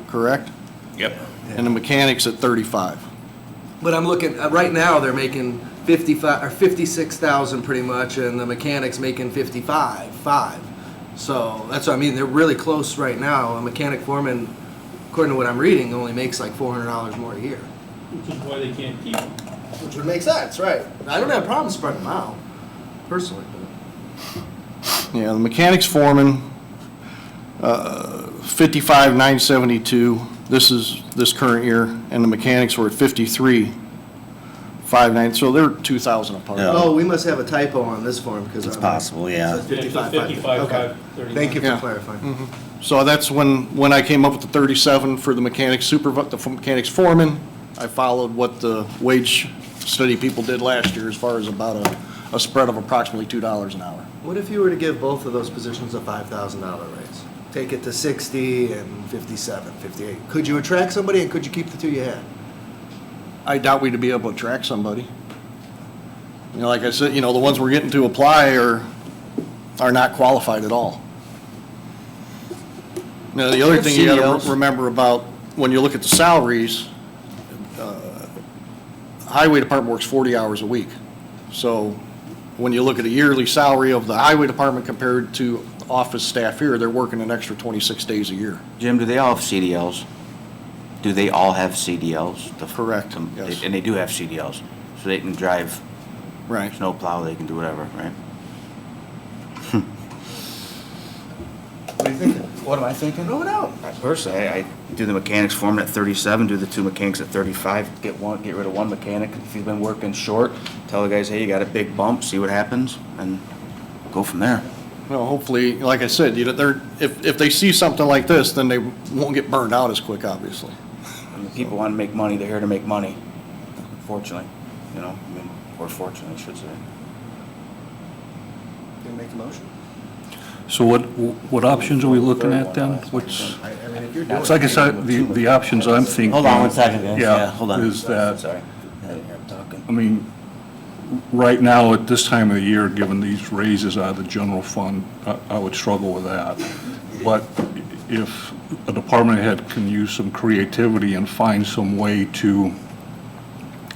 correct? Yep. And the mechanics at 35. But I'm looking, right now, they're making 55, or 56,000 pretty much, and the mechanic's making 55. So that's what I mean, they're really close right now. A mechanic foreman, according to what I'm reading, only makes like $400 more a year. Which is why they can't keep them. Which would make sense, right? I don't have a problem spreading them out, personally, Yeah, the mechanics foreman, 55,972, this current year, and the mechanics were at 53,590, so they're 2,000 apart. Yeah. Oh, we must have a typo on this form, because It's possible, yeah. It says 55,530. Okay. 55,530. Thank you for Yeah. clarifying. So that's when I came up with the 37 for the mechanics the mechanics foreman. I followed what the wage study people did last year as far as about a spread of approximately $2 an hour. What if you were to give both of those positions a $5,000 raise? Take it to 60 and 57, 58. Could you attract somebody, and could you keep the 2 you had? I doubt we'd be able to attract somebody. You know, like I said, you know, the ones we're getting to apply are not qualified at all. Now, the other thing you gotta remember about, when you look at the salaries, highway department works 40 hours a week. So when you look at a yearly salary of the highway department compared to office staff here, they're working an extra 26 days a year. Jim, do they all have CDLs? Do they all have CDLs? Correct, yes. And they do have CDLs, so they can drive Right. snow plow, they can do whatever, right? What are you thinking? What am I thinking? Throw it out. Personally, I do the mechanics foreman at 37, do the 2 mechanics at 35, get rid of 1 mechanic. If he's been working short, tell the guys, hey, you got a big bump, see what happens, and go from there. Well, hopefully, like I said, if they see something like this, then they won't get burned out as quick, obviously. And the people want to make money, they're here to make money, unfortunately, or fortunately, I should say. Gonna make a motion? So what options are we looking at then? Which, I mean, if you're doing. it's like I said, the options I'm thinking. Hold on one second, guys. Yeah, hold on. Is that, Sorry, I didn't hear him talking. I mean, right now, at this time of the year, given these raises out of the general fund, I would struggle with that. But if a department head can use some creativity and find some way to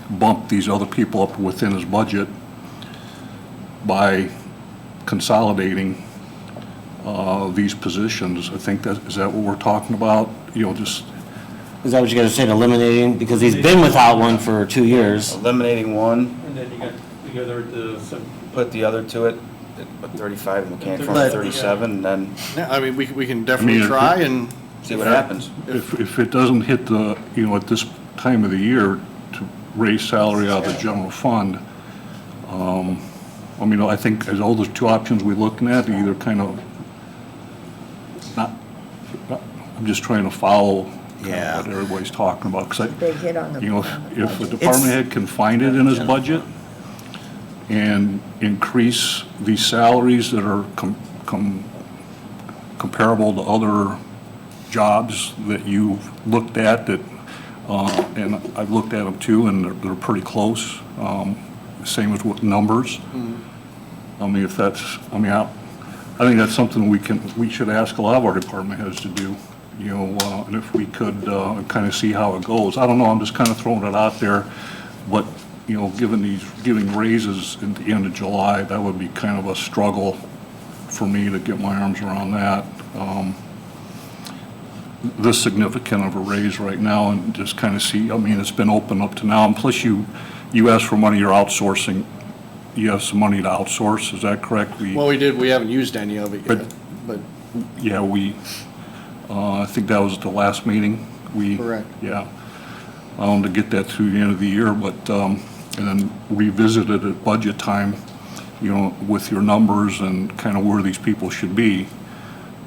bump these other people up within his budget by consolidating these positions, I think is that what we're talking about? You know, just, Is that what you guys are saying, eliminating, because he's been without one for 2 years? Eliminating 1, And then you got the other at the, put the other to it, at 35, the mechanic foreman But- at 37, and then Yeah, I mean, we can definitely if try and. see what happens. if it doesn't hit the, you know, at this time of the year to raise salary out of the general fund, I mean, I think as all the 2 options we're looking at, either kind of, I'm just trying to follow kind of Yeah. what everybody's talking about, because big hit on the. you know, if a department head can find it in his budget, and increase the salaries that are comparable to other jobs that you've looked at that, and I've looked at them too, and they're pretty close. Same as with numbers. I mean, if that's, I think that's something we should ask a lot of our department heads to do, you know, and if we could kind of see how it goes. I don't know, I'm just kind of throwing it out there, but, you know, giving raises at the end of July, that would be kind of a struggle for me to get my arms around that. This significant of a raise right now, and just kind of see, I mean, it's been open up to now, and plus you ask for money, you're outsourcing. You have some money to outsource, is that correct? Well, we did, we haven't used any of it yet, but. Yeah, I think that was at the last meeting. Correct. Yeah, to get that through the end of the year, but, and then revisit it at budget time, you know, with your numbers and kind of where these people should be.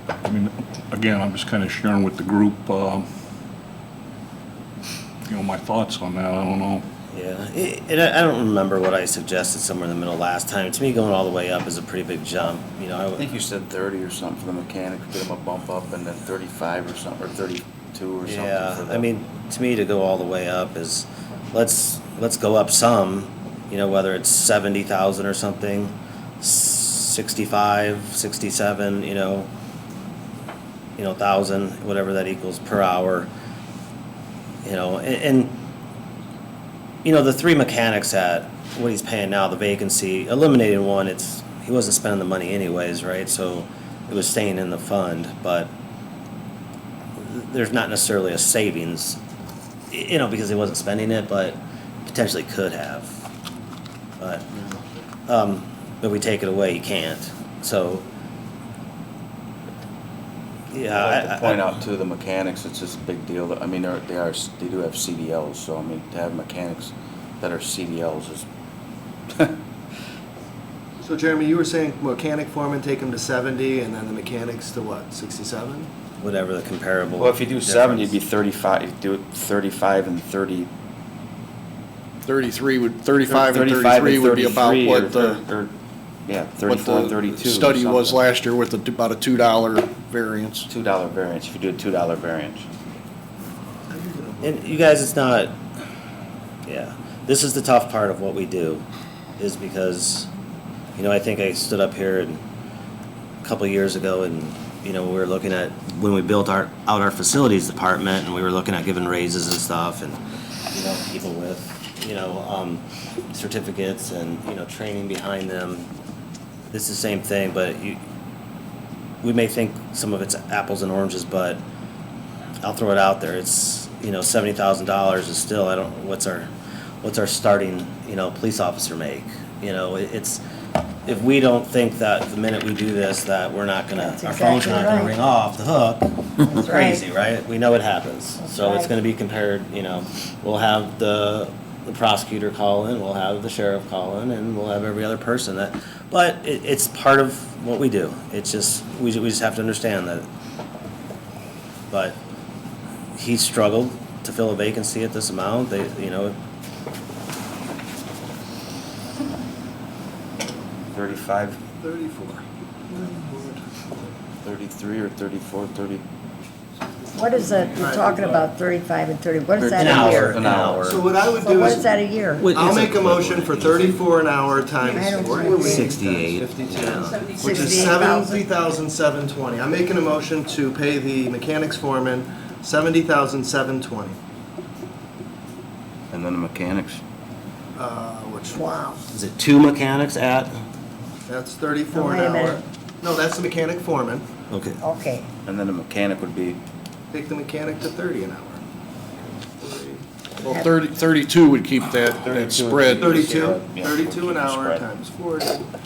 I mean, again, I'm just kind of sharing with the group, you know, my thoughts on that, I don't know. Yeah, and I don't remember what I suggested somewhere in the middle last time. To me, going all the way up is a pretty big jump, you know. I think you said 30 or something for the mechanic, get them a bump up, and then 35 or something, or 32 or something for Yeah, them. I mean, to me, to go all the way up is, let's go up some, you know, whether it's 70,000 or something, 65, 67, you know, 1,000, whatever that equals per hour, you know, and you know, the 3 mechanics at what he's paying now, the vacancy, eliminating one, he wasn't spending the money anyways, right? So it was staying in the fund, but there's not necessarily a savings, you know, because he wasn't spending it, but potentially could have. But we take it away, he can't. So, yeah. I'd like to point out too, the mechanics, it's just a big deal. I mean, they do have CDLs, so I mean, to have mechanics that are CDLs is, So Jeremy, you were saying mechanic foreman take them to 70 and then the mechanics to what, 67? Whatever the comparable. well, if you do 70, it'd be difference. 35, you do it 35 and 30. 35 and 33 would be about 33 what or- the, or- Yeah, what 34 and the 32. or study was something. last year with about a $2 variance. $2 variance, if you do a $2 variance. And you guys, it's not, yeah, this is the tough part of what we do, is because, you know, I think I stood up here a couple of years ago and, you know, we were looking at, when we built out our facilities department, and we were looking at giving raises and stuff, and, you know, people with, you know, certificates and, you know, training behind them. It's the same thing, but we may think some of it's apples and oranges, but I'll throw it out there. It's, you know, $70,000 is still, what's our starting, you know, police officer make? You know, it's, if we don't think that the minute we do this, that we're not gonna, That's our phone's exactly not gonna right. ring off the hook, That's it's crazy, right? We know it happens. That's So it's right. gonna be compared, you know, we'll have the prosecutor call in, we'll have the sheriff call in, and we'll have every other person that, but it's part of what we do. It's just, we just have to understand that. But he struggled to fill a vacancy at this amount, they, you know, 35, 34. 33, or 34, 30. What is that, you're talking about 35 and 30, what is that an a hour, year? an hour. So what I would So do what is is, that a year? I'll make a motion for 34 an hour I times don't 4 know. weeks. 68. 52. Yeah. Which is 68,000. $70,720. I'm making a motion to pay the mechanics foreman $70,720. And then the mechanics. Which, Wow. Is it 2 mechanics at? that's 34 Oh, an wait a hour. minute. No, that's the mechanic foreman. Okay. Okay, And then the mechanic would be, Take the mechanic to 30 an hour. Well, 32 would keep that spread. 32, Yeah, 32 an hour spread. times 40. What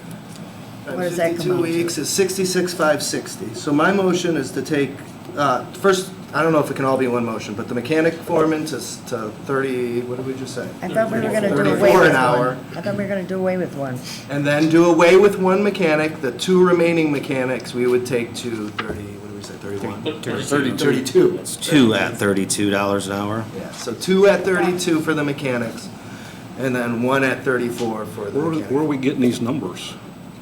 Times does that come 52 out to? weeks is 66,560. So my motion is to take, first, I don't know if it can all be one motion, but the mechanic foreman to 30, what did we just say? I thought we were gonna do 34 away with an hour. one. I thought we were gonna do away with one. And then do away with one mechanic, the 2 remaining mechanics we would take to 30, what did we say, 31? 32. It's 2 at $32 an hour. Yeah, so 2 at 32 for the mechanics. and then one at 34 for the Where are mechanic. we getting these numbers?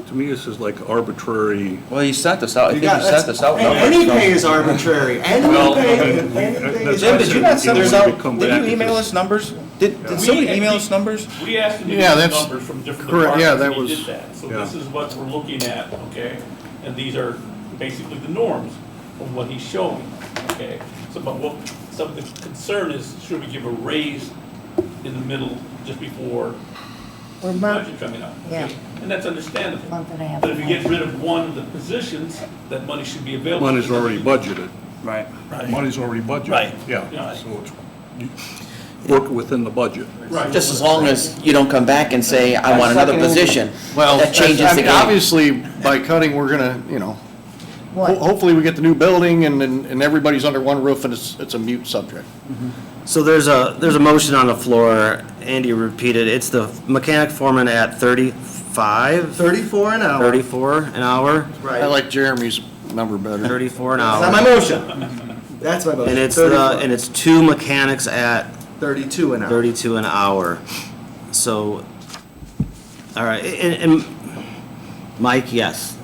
To me, this is like arbitrary. Well, you sent this out, I You think you got- sent this out. Any pay is arbitrary. Any Well, pay, okay. anything is Jim, did you not send this There's- out? come Did back you to email this. us numbers? Did somebody email us numbers? We asked him to Yeah, give us that's numbers from different correct. Yeah, departments, that and he was- did that. So yeah. this is what we're looking at, okay? And these are basically the norms of what he's showing, okay? So, but what, some of the concern is, should we give a raise in the middle, just before We're the month, budget coming up? yeah. Okay? And that's understandable. month and a half. But if you get rid of one of the positions, that money should be available. Money's already budgeted. Right. Money's already budgeted. Right. Yeah, Yeah. so it's, you work within the budget. Right. Just as long as you don't come back and say, I want another position. Well, That changes I the mean, game. obviously, by cutting, we're gonna, What? hopefully we get the new building and everybody's under one roof and it's a mute subject. So there's a motion on the floor, Andy repeated, it's the mechanic foreman at 35? 34 an hour. 34 an hour? Right. I like Jeremy's number better. 34 an That's not my hour. motion. That's my motion. And it's 34. and it's two mechanics at 32 an hour. 32 an hour. So, all right, and Mike, yes,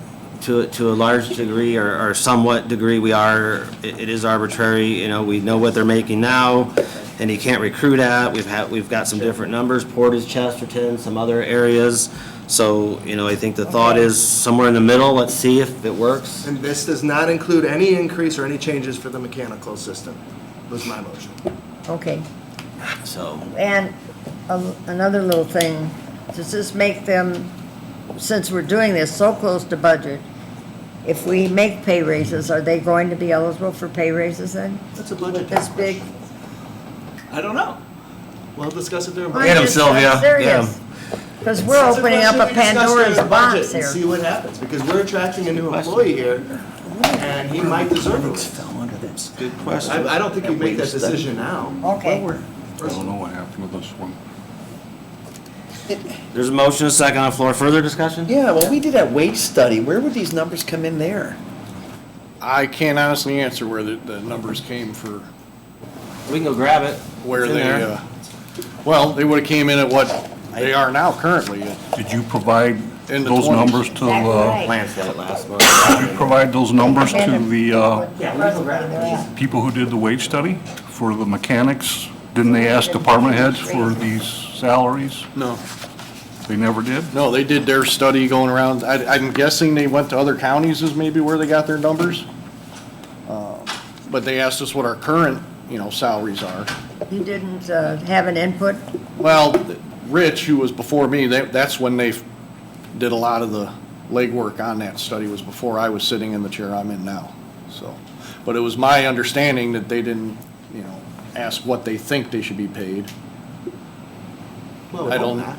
to a large degree or somewhat degree, it is arbitrary, we know what they're making now, and you can't recruit at, we've got some different numbers, Portage, Chesterton, some other areas. So, I think the thought is somewhere in the middle, let's see if it works. And this does not include any increase or any changes for the mechanical system, was my motion. Okay, So, and another little thing, does this make them, since we're doing this so close to budget, if we make pay raises, are they going to be eligible for pay raises then? That's a budget. This big? I don't know. We'll discuss it during I'm budget. Get him, just- Sylvia. I'm serious. Because we're That's opening up a question we discuss Pandora's during the budget box and see here. what happens, because we're attracting a new employee here, and he might deserve a raise. good question. I don't think we make that decision now. Okay. I don't know what happened with this one. There's a motion, a second on the floor, further discussion? Yeah, well, we did that wage study. Where would these numbers come in there? I can't honestly answer where the numbers came for, We can go grab it. where It's in they, there. well, they would've came in at what they are now currently. Did you provide In the those 20s. numbers to, Exactly right. Lance did it last month. did you provide those numbers to the, What presently they're at. people who did the wage study for the mechanics? Didn't they ask department heads for these salaries? No, They never did? no, they did their study going around. I'm guessing they went to other counties is maybe where they got their numbers. But they asked us what our current, salaries are. You didn't have an input? Well, Rich, who was before me, that's when they did a lot of the legwork on that study, was before I was sitting in the chair I'm in now, so. But it was my understanding that they didn't, ask what they think they should be paid. Well, I I don't- don't.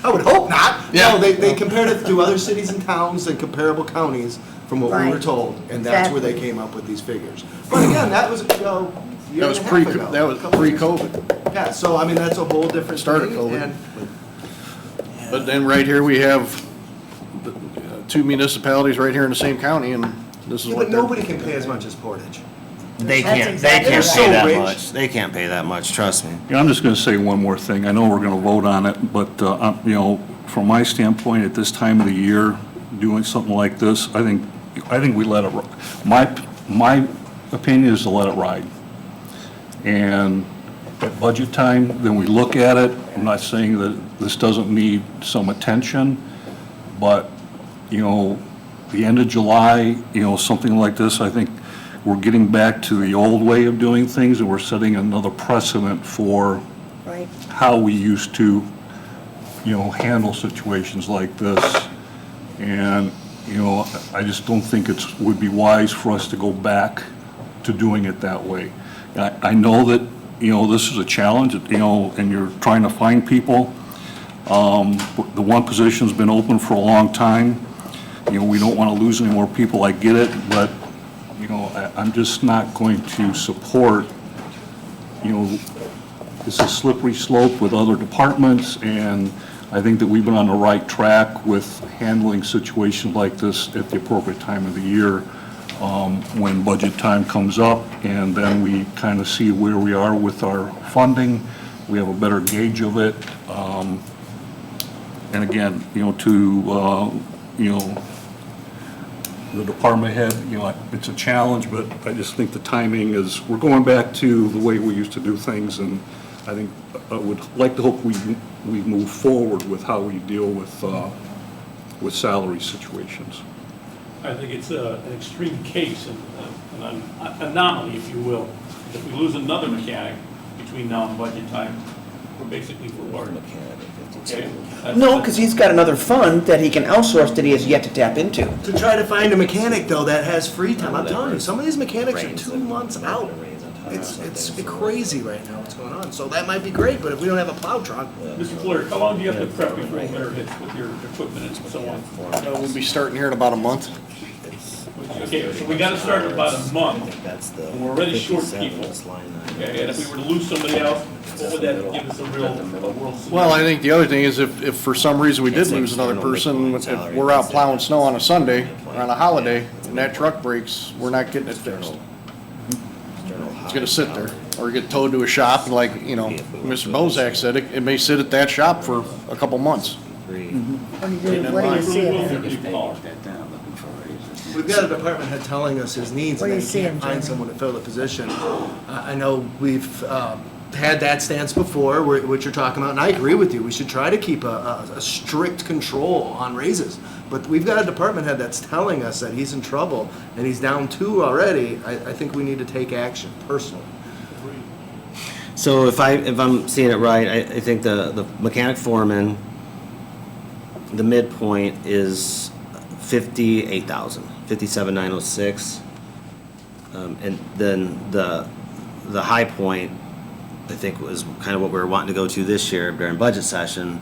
I would hope not. Yeah. No, they compared it to other cities and towns and comparable counties from what we were Right. told, and that's where they Exactly. came up with these figures. But again, that was, year That was and a half ago, that was couple years ago. pre-COVID. Yeah, so I mean, that's a whole different Started thing, COVID. and But then right here, we have the, two municipalities right here in the same county, and this is yeah, what but they're. nobody can pay as much as Portage. They That's can't exactly pay right. that They're so much. rich. They can't pay that much, trust me. Yeah, I'm just gonna say one more thing. I know we're gonna vote on it, but, from my standpoint, at this time of the year, doing something like this, I think we let it, my opinion is to let it ride. And at budget time, then we look at it. I'm not saying that this doesn't need some attention, but, the end of July, something like this, I think we're getting back to the old way of doing things, and we're setting another precedent for Right. how we used to, handle situations like this. And, I just don't think would be wise for us to go back to doing it that way. I know that, this is a challenge, and you're trying to find people. The one position's been open for a long time. We don't want to lose any more people, I get it, but, I'm just not going to support, it's a slippery slope with other departments, and I think that we've been on the right track with handling situations like this at the appropriate time of the year, when budget time comes up, and then we kind of see where we are with our funding, we have a better gauge of it. And again, the department head, it's a challenge, but I just think the timing is, we're going back to the way we used to do things, and I think, I would like to hope we move forward with how we deal with salary situations. I think it's an extreme case, an anomaly, if you will. If we lose another mechanic between now and budget time, we're basically for work. Okay? No, because he's got another fund that he can outsource that he has yet to tap into. To try to find a mechanic though that has free time, I'm telling you, some of these mechanics are 2 months out. It's crazy right now what's going on. So that might be great, but if we don't have a plow truck. Mr. Fleur, how long do you have to prep before winter hits with your equipment and so on? We'll be starting here in about a month. Okay, so we gotta start in about a month, and we're already short people. Okay, and if we were to lose somebody else, what would that give us a world? Well, I think the other thing is if for some reason we did lose another person, if we're out plowing snow on a Sunday or on a holiday and that truck breaks, we're not getting it fixed. It's gonna sit there or get towed to a shop and like, Mr. Bozak said, it may sit at that shop for a couple months. What do you see in there? We've got a department head telling us his needs What do and you he see can't in find Jeremy? someone to fill the position. I know we've had that stance before, what you're talking about, and I agree with you. We should try to keep a strict control on raises. But we've got a department head that's telling us that he's in trouble and he's down 2 already. I think we need to take action personally. So if I'm seeing it right, I think the mechanic foreman, the midpoint is 58,000, 57,906. And then the high point, I think, was kind of what we were wanting to go to this year during budget session.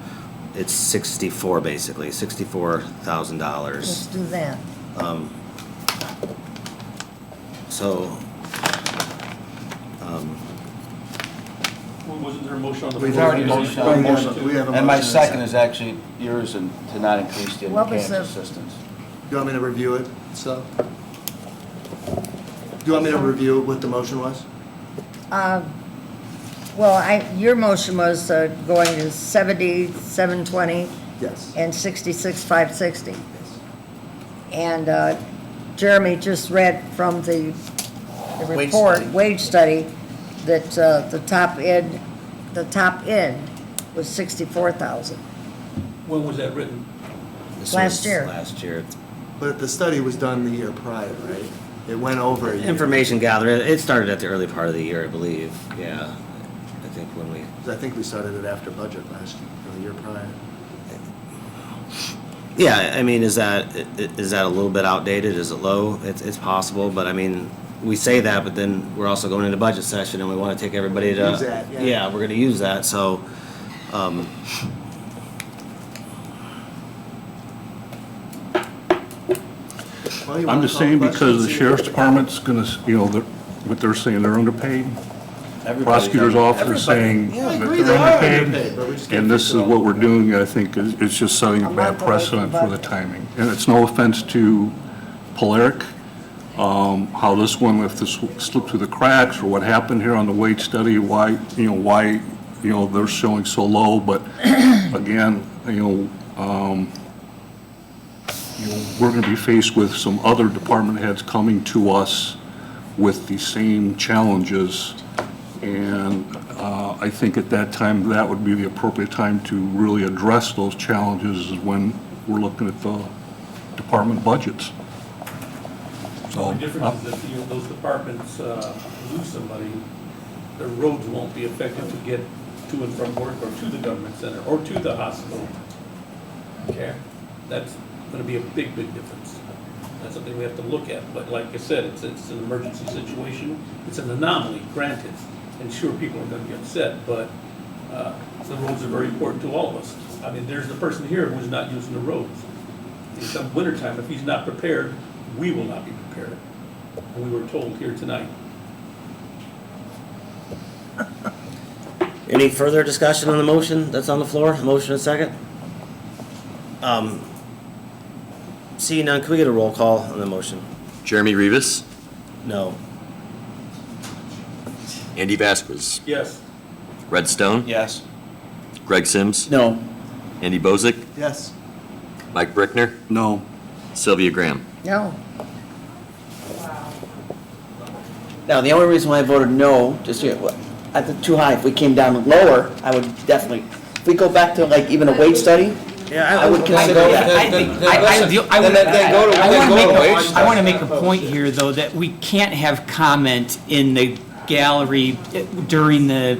It's 64, basically, Let's $64,000. do that. So, Wasn't there a motion on the floor? We've already motioned. We have a And my motion second is actually yours and to not increase the What was mechanics the- assistance. Do you want me to review it, so? Do you want me to review what the motion was? Well, your motion was going to 70,720 Yes. and 66,560. And Jeremy just read from the Wage report, study. wage study, that the top end was 64,000. When was that written? This Last was year. Last year. But the study was done the year prior, right? It went over a year. Information gathering, it started at the early part of the year, I believe, yeah. I think when we, I think we started it after budget last year, or the year prior. yeah, I mean, is that a little bit outdated? Is it low? It's possible, but I mean, we say that, but then we're also going into budget session and we want to take everybody to. Use that, yeah. Yeah, we're gonna use that, so, Well, you I'm wanna just call saying the because question, the see if- sheriff's department's gonna, what they're saying, they're underpaid. Prosecutor's office is saying Yeah, I that agree, they they're are underpaid. underpaid, but we just can't And this fix is it all. what we're doing, I think, is it's just setting a I'm bad not the right precedent for the budget. timing. And it's no offense to Polaric, how this one, if this slipped through the cracks or what happened here on the wage study, why they're showing so low, but again, we're gonna be faced with some other department heads coming to us with the same challenges. And I think at that time, that would be the appropriate time to really address those challenges is when we're looking at the department budgets. The only difference is if those departments lose somebody, their roads won't be effective to get to and from work or to the government center or to the hospital. Okay? That's gonna be a big, big difference. That's something we have to look at, but like I said, it's an emergency situation, it's an anomaly, granted, and sure, people are gonna be upset, but the roads are very important to all of us. I mean, there's the person here who's not using the roads. In some wintertime, if he's not prepared, we will not be prepared, and we were told here tonight. any further discussion on the motion that's on the floor? Motion and second? Seeing none, can we get a roll call on the motion? Jeremy Rivas, No. Andy Vasquez, Yes, Red Stone, Yes. Greg Sims, No. Andy Bozak, Yes. Mike Brickner, No. Sylvia Graham. No, Now, the only reason why I voted no, just, I think too high. If we came down lower, I would definitely, if we go back to like even a weight study, I would consider that. I think, I want to make a point here, though, that we can't have comment in the gallery during the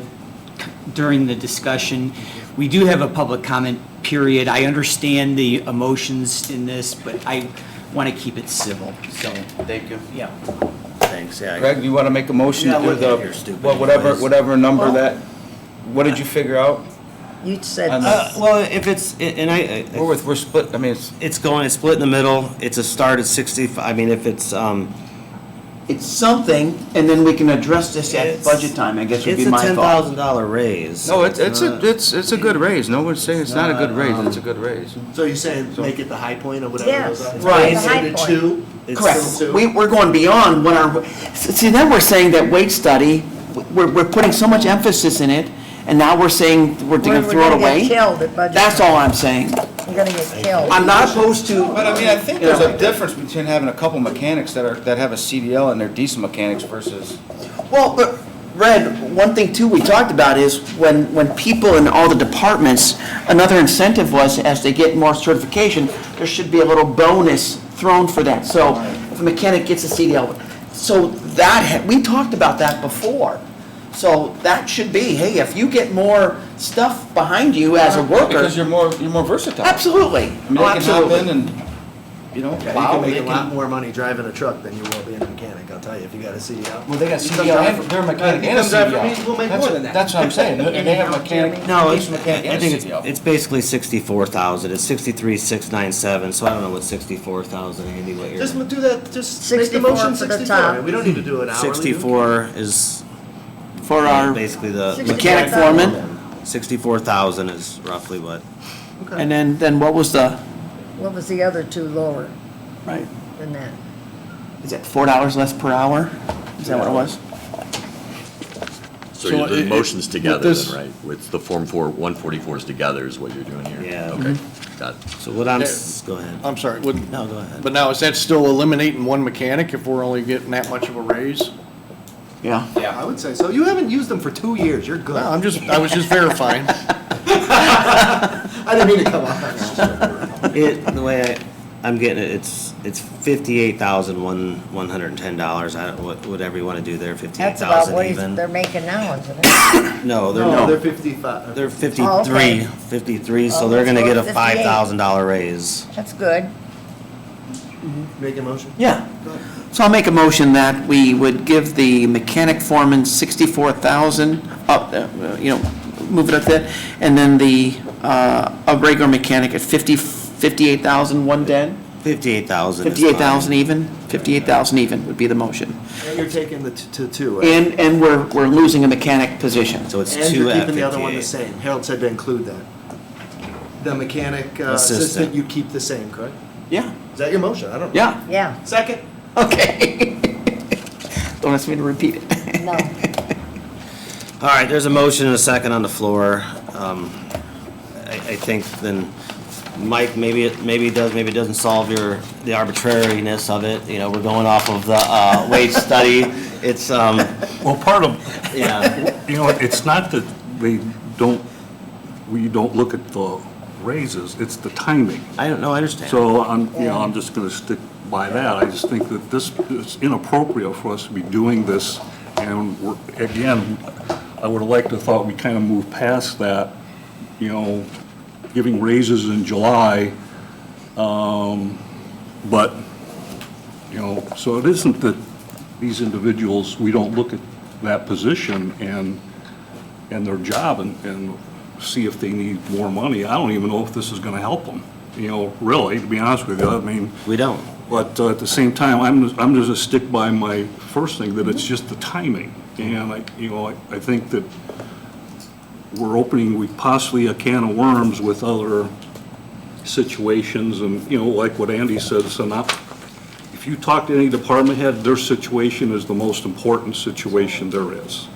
discussion. We do have a public comment period. I understand the emotions in this, but I want to keep it civil, so, Thank you. yeah. Thanks, yeah. Greg, do you want to make a motion Yeah, to do we're the, here, stupid whatever, anyways. whatever number that, what did you figure out? you said, Well, if it's, and We're split, I mean, it's split in the middle, it's a start at 65, I mean, if it's, It's something, and then we can address this at budget time, I guess would it's be a my thought. $10,000 raise. no, it's a good raise. No one's saying it's not a good raise, it's a good raise. So you're saying make it the high point of whatever Yes, those are? it's Right. the high Instead of point. 2? It's Correct. still 2? We're going beyond what our, see, then we're saying that weight study, we're putting so much emphasis in it, and now we're saying we're gonna we're throw it gonna get away? killed at budget. That's all I'm saying. We're gonna get killed. I'm not opposed to. But I mean, I think there's a difference between having a couple mechanics that have a CDL and they're decent mechanics versus. Well, but, Red, one thing too we talked about is when people in all the departments, another incentive was as they get more certification, there should be a little bonus thrown for that. So if a mechanic gets a CDL, so that, we talked about that before. So that should be, hey, if you get more stuff behind you as a worker. Because you're more versatile. Absolutely. I mean, they Oh, can hop in absolutely. and, you know, Yeah, plow, you can they make a lot can. more money driving a truck than you will being a mechanic, I'll tell you, if you got a CDL. Well, they got You come CDL drive and for- they're a mechanic you and a come drive for CDL. me, we'll make more than that. That's what I'm saying. They have a mechanic, No, it's, decent mechanic I and a think CDL. it's basically 64,000, it's 63,697, so I don't know what 64,000, Andy, what you're. Just do that, just make the 64 motion for the 64. top. We don't need to do it hourly. 64 is For our basically the. mechanic foreman, 64,000 is roughly what. and then what was the, What was the other two lower right, than that? is that $4 less per hour? Is that what it was? So So the it- motions with together this- then, right? With the Form 144s together is what you're doing here? Yeah. Okay, got it. So what go ahead. I'm sorry, No, go ahead. but now is that still eliminating one mechanic if we're only getting that much of a raise? Yeah. I would say so. You haven't used them for 2 years, you're good. No, I was just verifying. I didn't mean to come off. The way I'm getting it, it's $58,110. Whatever you want to do there, That's about 58,000 what even. they're making now, isn't it? No, No, they're they're 55. they're Oh, okay. 53, so Oh, they're let's gonna go get a with 58. $5,000 raise. That's good. Make a motion? Yeah. So I'll make a motion that we would give the mechanic foreman 64,000, move it up there, and then a regular mechanic at 58,110? 58,000 is 58,000 fine. even? 58,000 even would be the motion. And you're taking the to 2, right? And we're losing a mechanic position. So it's And 2 you're at keeping the other one the 58. same. Harold said to include that. The mechanic Assistant. assistant, you keep the same, correct? Yeah, Is that your motion? I don't know. yeah, Yeah, Second? okay. Don't ask me to repeat it. no. All right, there's a motion and a second on the floor. I think then, Mike, maybe it does, maybe it doesn't solve the arbitrariness of it. You know, we're going off of the wage study. It's, Well, part of, yeah, you know, it's not that we don't look at the raises, it's the timing. I don't know, I understand. So I'm just gonna stick by that. I just think that this is inappropriate for us to be doing this. And again, I would have liked to thought we kind of moved past that, giving raises in July. But, so it isn't that these individuals, we don't look at that position and their job and see if they need more money. I don't even know if this is gonna help them, really, to be honest with you. I mean, We don't. but at the same time, I'm just gonna stick by my first thing, that it's just the timing. And I think that we're opening possibly a can of worms with other situations, and, like what Andy said, so now, if you talk to any department head, their situation is the most important situation there is.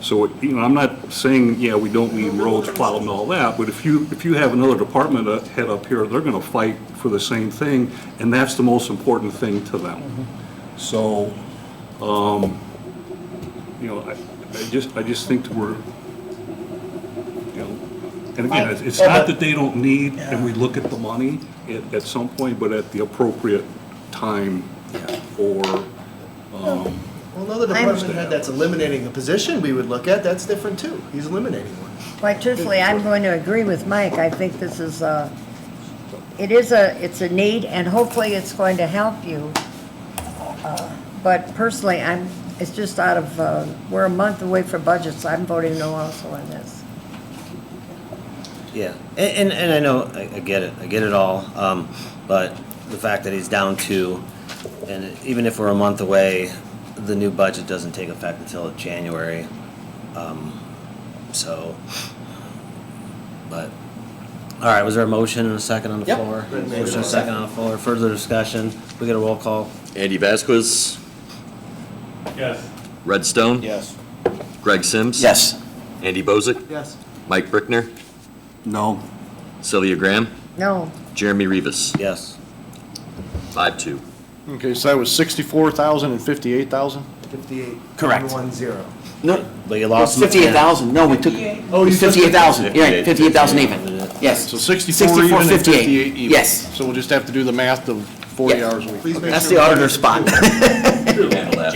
So, I'm not saying, yeah, we don't need roads plowed and all that, but if you have another department head up here, they're gonna fight for the same thing, and that's the most important thing to them. So, I just think that we're, and again, it's not that they don't need, and we look at the money at some point, but at the appropriate time for, Well, another department head that's eliminating a position we would look at, that's different too. He's eliminating one. Quite truthfully, I'm going to agree with Mike. I think this is it's a need, and hopefully it's going to help you. But personally, it's just out of, we're a month away from budget, so I'm voting no also on this. Yeah, and I know, I get it all, but the fact that he's down 2, and even if we're a month away, the new budget doesn't take effect until January, so, but, all right, was there a motion and a second on the floor? Motion and a second on the floor, further discussion, we get a roll call? Andy Vasquez, Yes. Red Stone, Yes. Greg Sims. Yes. Andy Bozak, Yes. Mike Brickner, no. Sylvia Graham, No, Jeremy Rivas, Yes. 5-2. Okay, so that was 64,000 and 58,000? 58. Correct. 110. No, But you it's lost. 58,000. No, we took, Oh, you it's took 58,000. Yeah, 58,000 even. Yes. So 64 even and 58 even? Yes. So we'll just have to do the math of 40 Yeah. hours a week. Please make That's sure the we auditor's spot. Handle that.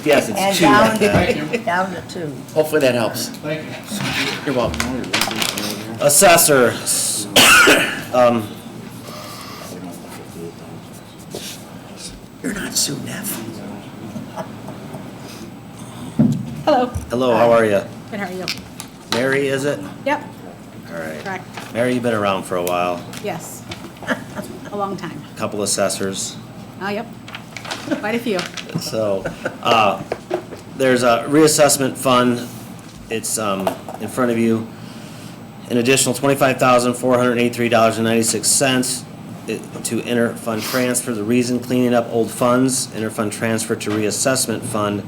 Yes, and it's 2. down to 2. Hopefully that helps. Thank you. You're welcome. Assessor, You're not Sue Neff. Hello. hello, how are you? Good, how are you? Mary, is it? Yep, All right. correct. Mary, you've been around for a while, Yes. A long time. couple assessors. Oh, yep. Quite a few. So, there's a reassessment fund, it's, in front of you. An additional $25,483.96 to inter-fund transfer. The reason, cleaning up old funds, inter-fund transfer to reassessment fund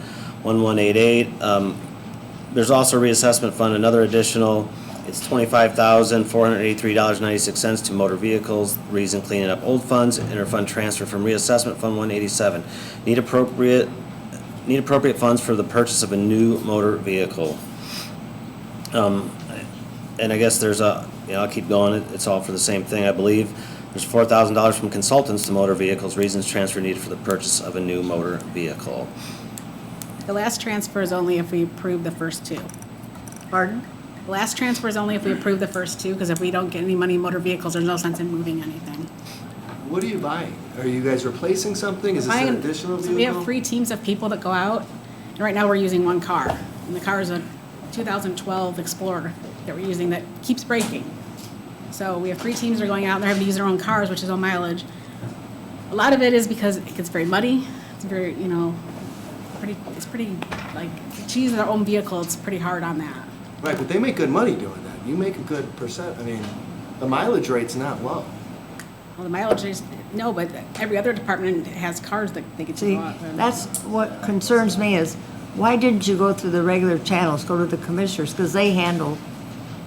1188. There's also a reassessment fund, another additional, it's $25,483.96 to motor vehicles. Reason, cleaning up old funds, inter-fund transfer from reassessment fund 187. Need appropriate funds for the purchase of a new motor vehicle. And I guess there's I'll keep going, it's all for the same thing, I believe. There's $4,000 from consultants to motor vehicles, reasons transfer needed for the purchase of a new motor vehicle. The last transfer is only if we approve the first 2. Pardon? The last transfer is only if we approve the first 2, because if we don't get any money in motor vehicles, there's no sense in moving anything. What are you buying? Are you guys replacing something? Is this an additional So vehicle? we have 3 teams of people that go out, and right now we're using 1 car. And the car is a 2012 Explorer that we're using that keeps breaking. So we have 3 teams that are going out, and they're having to use their own cars, which is low mileage. A lot of it is because it gets very muddy. It's very, it's pretty, like, to use their own vehicle, it's pretty hard on that. Right, but they make good money doing that. You make a good percent. I mean, the mileage rate's not low. Well, the mileage is, no, but every other department has cars that they get to See, go out. that's what concerns me is, why didn't you go through the regular channels, go to the commissioners, because they handle,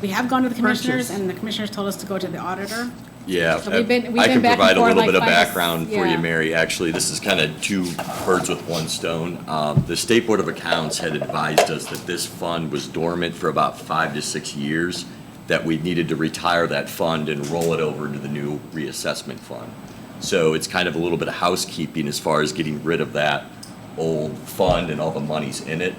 We have gone to the commissioners, Purchase. and the commissioners told us to go to the auditor. Yeah, So we've been I can back and provide a forth, little like, bit of 5 to background for you, yeah. Mary. Actually, this is kind of 2 birds with 1 stone. The State Board of Accounts had advised us that this fund was dormant for about 5 to 6 years, that we needed to retire that fund and roll it over into the new reassessment fund. So it's kind of a little bit of housekeeping as far as getting rid of that old fund and all the monies in it.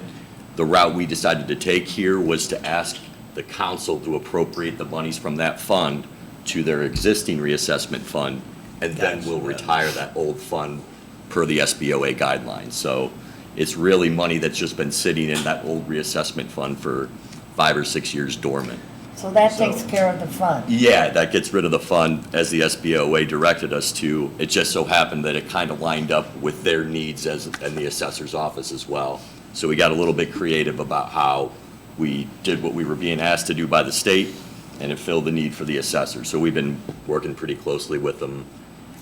The route we decided to take here was to ask the council to appropriate the monies from that fund to their existing reassessment fund, and then we'll retire that old fund per the SBOA guidelines. So it's really money that's just been sitting in that old reassessment fund for 5 or 6 years dormant. so that takes care of the fund. Yeah, that gets rid of the fund as the SBOA directed us to. It just so happened that it kind of lined up with their needs and the assessor's office as well. So we got a little bit creative about how we did what we were being asked to do by the state, and it filled the need for the assessor. So we've been working pretty closely with them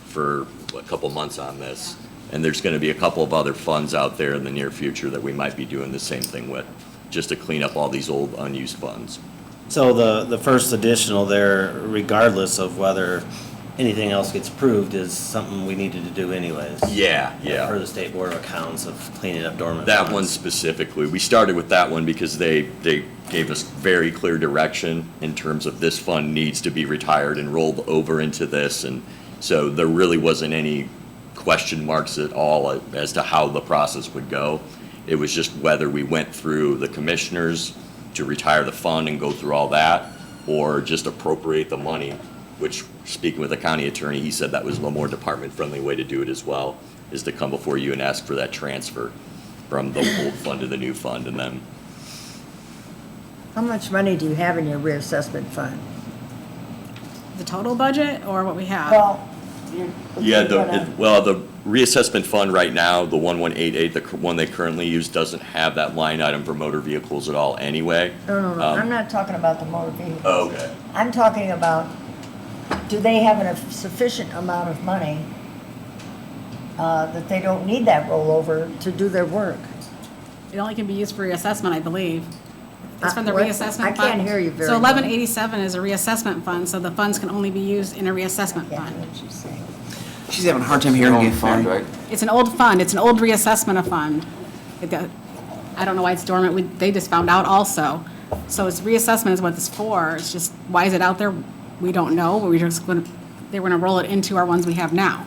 for a couple months on this. And there's going to be a couple of other funds out there in the near future that we might be doing the same thing with, just to clean up all these old unused funds. So the first additional there, regardless of whether anything else gets approved, is something we needed to do anyways. Yeah, yeah. Per the State Board of Accounts of cleaning up dormant That funds. one specifically, we started with that one because they gave us very clear direction in terms of this fund needs to be retired and rolled over into this, and so there really wasn't any question marks at all as to how the process would go. It was just whether we went through the commissioners to retire the fund and go through all that, or just appropriate the money, which, speaking with the county attorney, he said that was a little more department-friendly way to do it as well, is to come before you and ask for that transfer from the old fund to the new fund, and then How much money do you have in your reassessment fund? The total budget or what we have? Well, yeah, the reassessment fund right now, the 1188, the one they currently use, doesn't have that line item for motor vehicles at all anyway. No, I'm not talking about the motor vehicles. Oh, okay. I'm talking about, do they have a sufficient amount of money that they don't need that rollover to do their work? It only can be used for reassessment, I believe. It's from the What? reassessment I fund. can't hear you very So well. 1187 is a reassessment fund, so the funds can only be used in a reassessment I can't fund. hear what she's saying. She's having a hard time hearing you, Mary. It's an old fund, it's an old reassessment of fund. It got, I don't know why it's dormant, they just found out also. So it's reassessment is what it's for, it's just, why is it out there? We don't know, but they were gonna roll it into our ones we have now.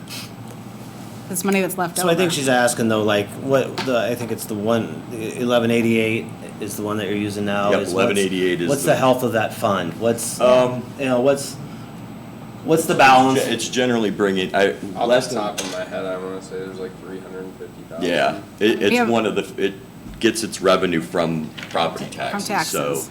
It's money that's left over. So I think she's asking though, like, I think it's the 1188 is the one that you're using now. Yep, is 1188 is What's the- the health of that fund? What's, what's the balance? It's generally bringing, Off less the than, top of my head, I wanna say there's like 350,000. yeah, We it's have- one of the, it gets its revenue from property taxes. So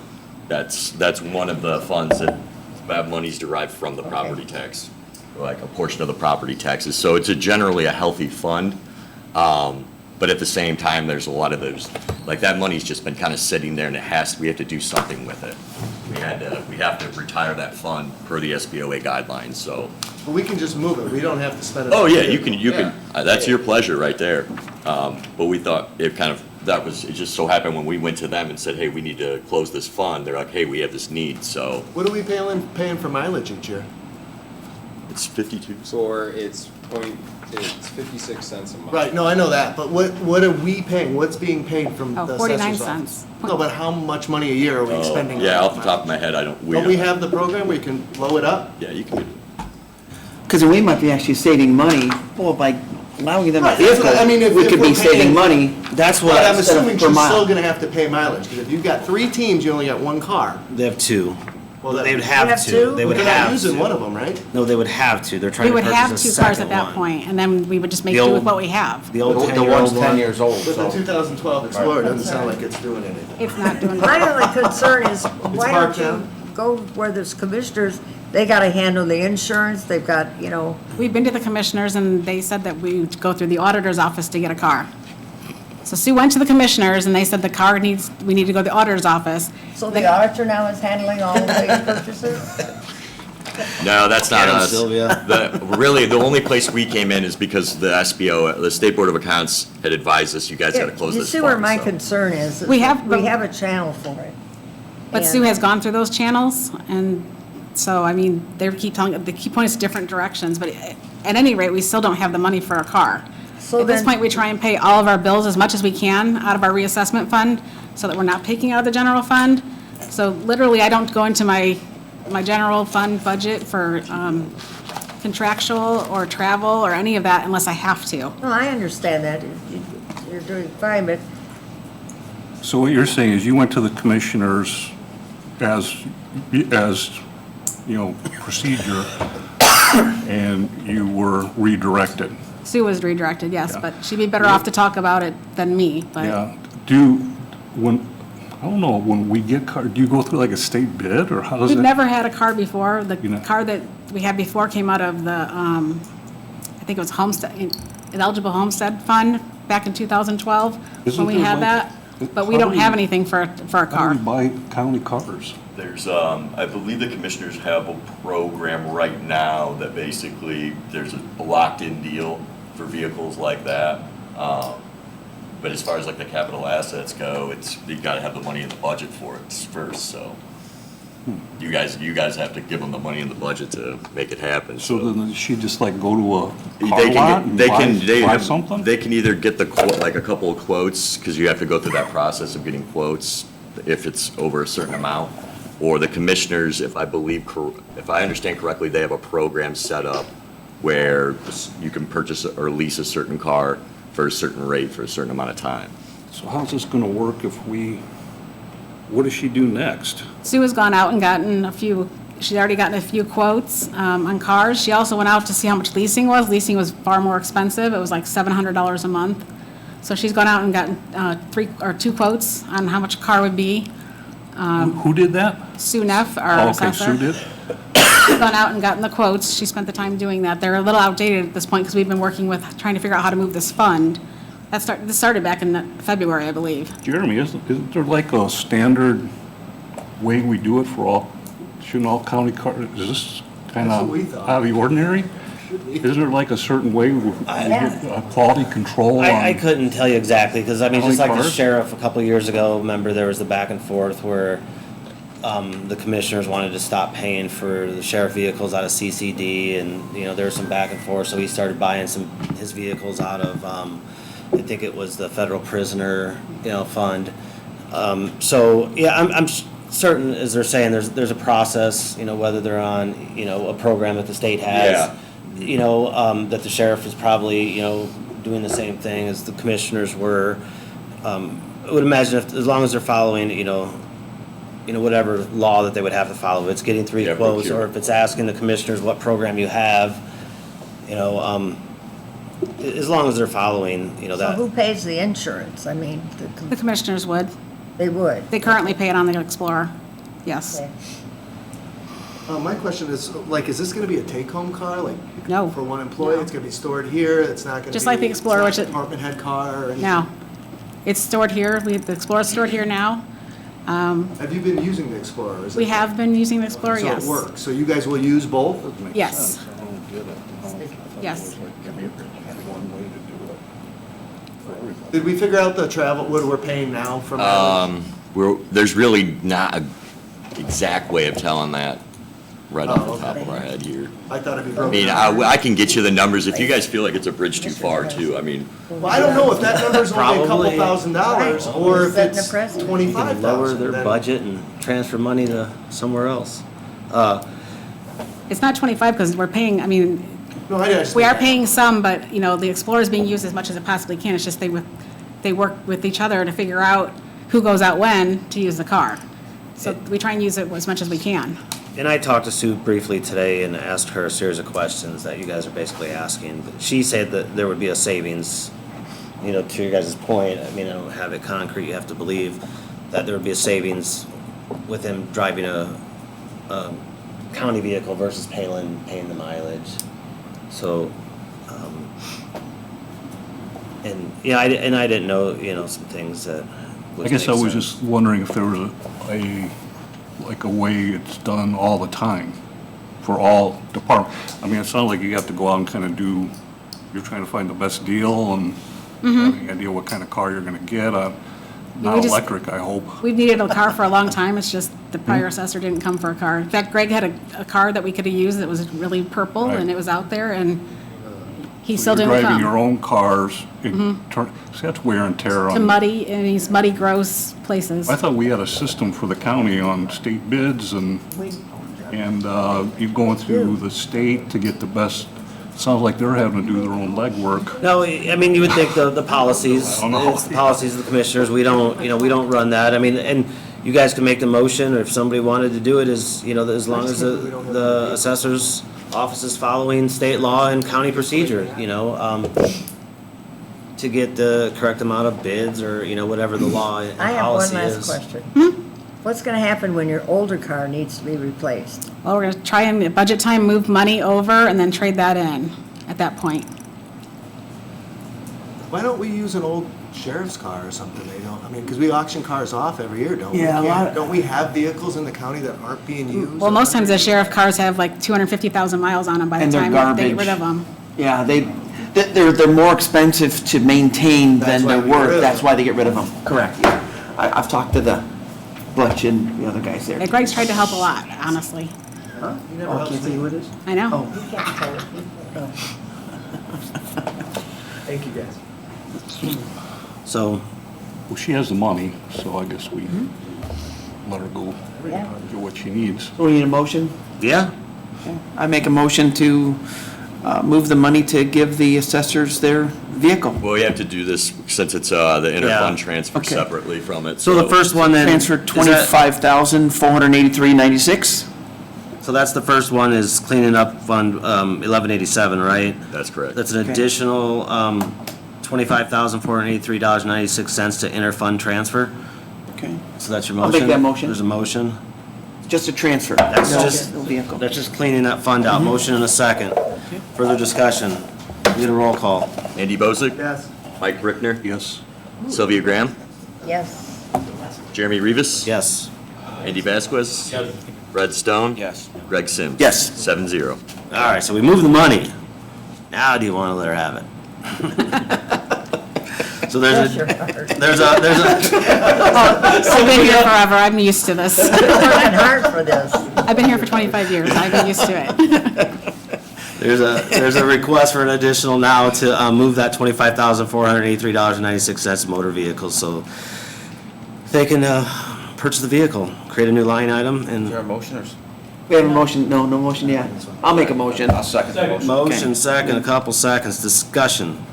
taxes. that's one of the funds that money's derived from the property tax, like a portion of the property taxes. So it's generally a healthy fund. But at the same time, there's a lot of those, like that money's just been kind of sitting there and we have to do something with it. We have to retire that fund per the SBOA guidelines, so. But we can just move it, we don't have to spend it. Oh, yeah, you can, that's your pleasure right there. But we thought it just so happened when we went to them and said, hey, we need to close this fund, they're like, hey, we have this need, so What are we paying for mileage each year? it's 52. It's 56 cents a mile. Right, no, I know that, but what are we paying? What's being paid from the Oh, assessor's 49 office? cents. No, but how much money a year are we expending? Yeah, on off the top of my head, I don't. Don't we have the program where you can blow it up? Yeah, you can. Because we might be actually saving money, well, by allowing them a Right, that's vehicle, what I mean, if we could we're be saving paying- money. That's But what, I'm instead of assuming per she's mile. still gonna have to pay mileage, because if you've got 3 teams, you only got 1 car. they have 2. Well, that- They would have You have to. two? They would They're not have using to. one of them, right? No, they would have to. They're trying We to would have purchase a 2 cars second at that one. point, and then we would just make The do with old- what we have. The old The 10-year-old one's one. 10 years old, But the so. 2012 Explorer doesn't sound like it's doing anything. It's not doing My that. only concern is, why don't parked you down. go where there's commissioners, they gotta handle the insurance, they've got, We've been to the commissioners, and they said that we would go through the auditor's office to get a car. So Sue went to the commissioners, and they said we need to go to the auditor's office. so the auditor now is handling all of the purchases? No, that's not Get 'em, us. Sylvia. Really, the only place we came in is because the SBO, the State Board of Accounts, had advised us, you guys gotta close You this see where fund, my so. concern is? We have- We have a channel for it. But Sue has gone through those channels, and so, I mean, they keep pointing us different directions, but at any rate, we still don't have the money for a car. So At this then- point, we try and pay all of our bills as much as we can out of our reassessment fund, so that we're not taking out of the general fund. So literally, I don't go into my general fund budget for contractual or travel or any of that unless I have to. No, I understand that, you're doing fine, but So what you're saying is you went to the commissioners as, procedure, and you were redirected. Sue was redirected, yes, Yeah. but she'd be better off to talk about it than me, but. Yeah, I don't know, when we get car, do you go through like a state bid, or how does it? We've never had a car before. The You know- car that we had before came out of the, I think it was homestead, an eligible homestead fund back in 2012, Isn't when we there had like- that. But we how don't do have you- anything for a How do car. we buy county cars? There's, I believe the commissioners have a program right now that basically, there's a locked-in deal for vehicles like that. But as far as like the capital assets go, you gotta have the money in the budget for it first, so. You guys have to give them the money in the budget to make it happen, So so. then she just like go to a They car can lot get- and they buy have- something? They can either get the quote, like a couple of quotes, because you have to go through that process of getting quotes if it's over a certain amount. Or the commissioners, if I understand correctly, they have a program set up where you can purchase or lease a certain car for a certain rate for a certain amount of time. So how's this gonna work what does she do next? Sue has gone out and she's already gotten a few quotes on cars. She also went out to see how much leasing was. Leasing was far more expensive. It was like $700 a month. So she's gone out and gotten 2 quotes on how much a car would be. Who did that? Sue Neff, our Oh, okay, assessor. Sue did? She's gone out and gotten the quotes. She spent the time doing that. They're a little outdated at this point because we've been working with trying to figure out how to move this fund. This started back in February, I believe. Jeremy, isn't there like a standard way we do it for shouldn't all county cars, is this kind That's of what we thought. out of the ordinary? Isn't there like a certain way we get quality control on? I couldn't tell you exactly, because I mean, just County like the cars? sheriff a couple of years ago, remember there was the back and forth where the commissioners wanted to stop paying for the sheriff vehicles out of CCD, and, there was some back and forth, so he started buying his vehicles out of, I think it was the federal prisoner, fund. So, yeah, I'm certain, as they're saying, there's a process, whether they're on, a program that the state has. That the sheriff is probably, doing the same thing as the commissioners were. I would imagine as long as they're following, whatever law that they would have to follow, it's getting 3 Yeah, quotes, or procurement. if it's asking the commissioners what program you have, as long as they're following, So that. who pays the insurance? I mean, The commissioners would. they would. They currently pay it on the Explorer. Yes. Okay. My question is, is this gonna be a take-home car, No. for one employee? No. It's gonna be stored here, it's not gonna be. Just like the Explorer, it's not which a department head car or anything? No. It's stored here. The Explorer's stored here now. Have you been using the Explorer? Is We it- have been using the Explorer, yes. So it works, so you guys will use both? Makes Yes. sense. I don't get it. I thought Yes. there was like one way to do it for everybody. Did we figure out the travel, what we're paying now for mileage? There's really not an exact way of telling that right off Oh, the top okay. of our head here. I thought if you I broke mean, it down. I can get you the numbers if you guys feel like it's a bridge too far too. I mean, Well, I don't know if that number's only a couple Probably. $1,000s, Right. or if Setting a it's precedent. They can 25,000. lower their then- budget and transfer money to somewhere else. It's not 25 because we're paying, I mean, No, I just. we are paying some, but, the Explorer is being used as much as it possibly can. It's just they work with each other to figure out who goes out when to use the car. So we try and use it as much as we can. And I talked to Sue briefly today and asked her a series of questions that you guys are basically asking. But she said that there would be a savings, to your guys' point. I mean, I don't have it concrete, you have to believe that there would be a savings with him driving a county vehicle versus paying the mileage. So, I didn't know, some things that would I guess make I was sense. just wondering if there was a way it's done all the time for all departments. I mean, it sounds like you have to go out and kind of you're trying to find the best deal and have any idea what kind of car you're gonna get. Not we just- electric, I hope. We've needed a car for a long time. It's just the prior assessor didn't come for a car. In fact, Greg had a car that we could have used that was really purple Right. and it was out there and he So still didn't You're driving your come. own cars, see, that's wear and tear To on. muddy, and these muddy, gross places. I thought we had a system for the county on state bids and you going through the state to get the best, sounds like they're having to do their own legwork. No, I mean, you would think the policies, I don't know. it's the policies of the commissioners, we don't, we don't run that, I mean, and you guys can make the motion, or if somebody wanted to do it, as long as the assessor's office is following state law and county procedure, to get the correct amount of bids, or, whatever the law and I have one policy last is. question. What's gonna happen when your older car needs to be replaced? Well, we're gonna try and, at budget time, move money over and then trade that in at that point. Why don't we use an old sheriff's car or something? Because we auction cars off every year, don't we? Yeah, a lot- Don't we have vehicles in the county that aren't being used? Well, most times the sheriff cars have like 250,000 miles on them by the And they're time they get garbage. rid of them. Yeah, They're more expensive to maintain That's than why they're we get rid worth. of That's them. why they get rid of them. Correct, yeah. I've talked to the Butch and the other guys there. Yeah, Greg's tried to help a lot, honestly. Oh, I can't see who it is? I know. Thank you, guys. So, Well, she has the money, so I guess we let her go get what she needs. So we need a motion? yeah, I make a motion to move the money to give the assessors their vehicle. Well, we have to do this since it's the interfund transfer Okay. separately from it. so the first one then. Transfer is that- $25,483.96. So that's the first one is cleaning up Fund 1187, right? That's correct. That's an Okay. additional $25,483.96 to interfund transfer. Okay. So that's your I'll motion? make that motion. There's a motion. Just a transfer. That's No- just, no vehicle. that's just cleaning that fund out. Motion and a second. Further discussion. Need a roll call. Andy Bozak? Yes. Mike Brickner? Yes? Sylvia Graham? Yes. Jeremy Rivas? Yes. Andy Vasquez? Yes. Red Stone? Yes. Greg Sims? Yes. 7-0. All right, so we move the money. Now do you want to let her have it? So Bless there's your a, heart. there's a, I've been here forever, I'm used to this. Working hard for this. I've been here for 25 years, I've been used to it. there's a request for an additional now to move that $25,483.96 motor vehicles, so they can purchase the vehicle, create a new line item, Is there and a motion or? We have a motion, no motion yet. I'll make a motion. I'll second the motion. motion second, a couple seconds, discussion.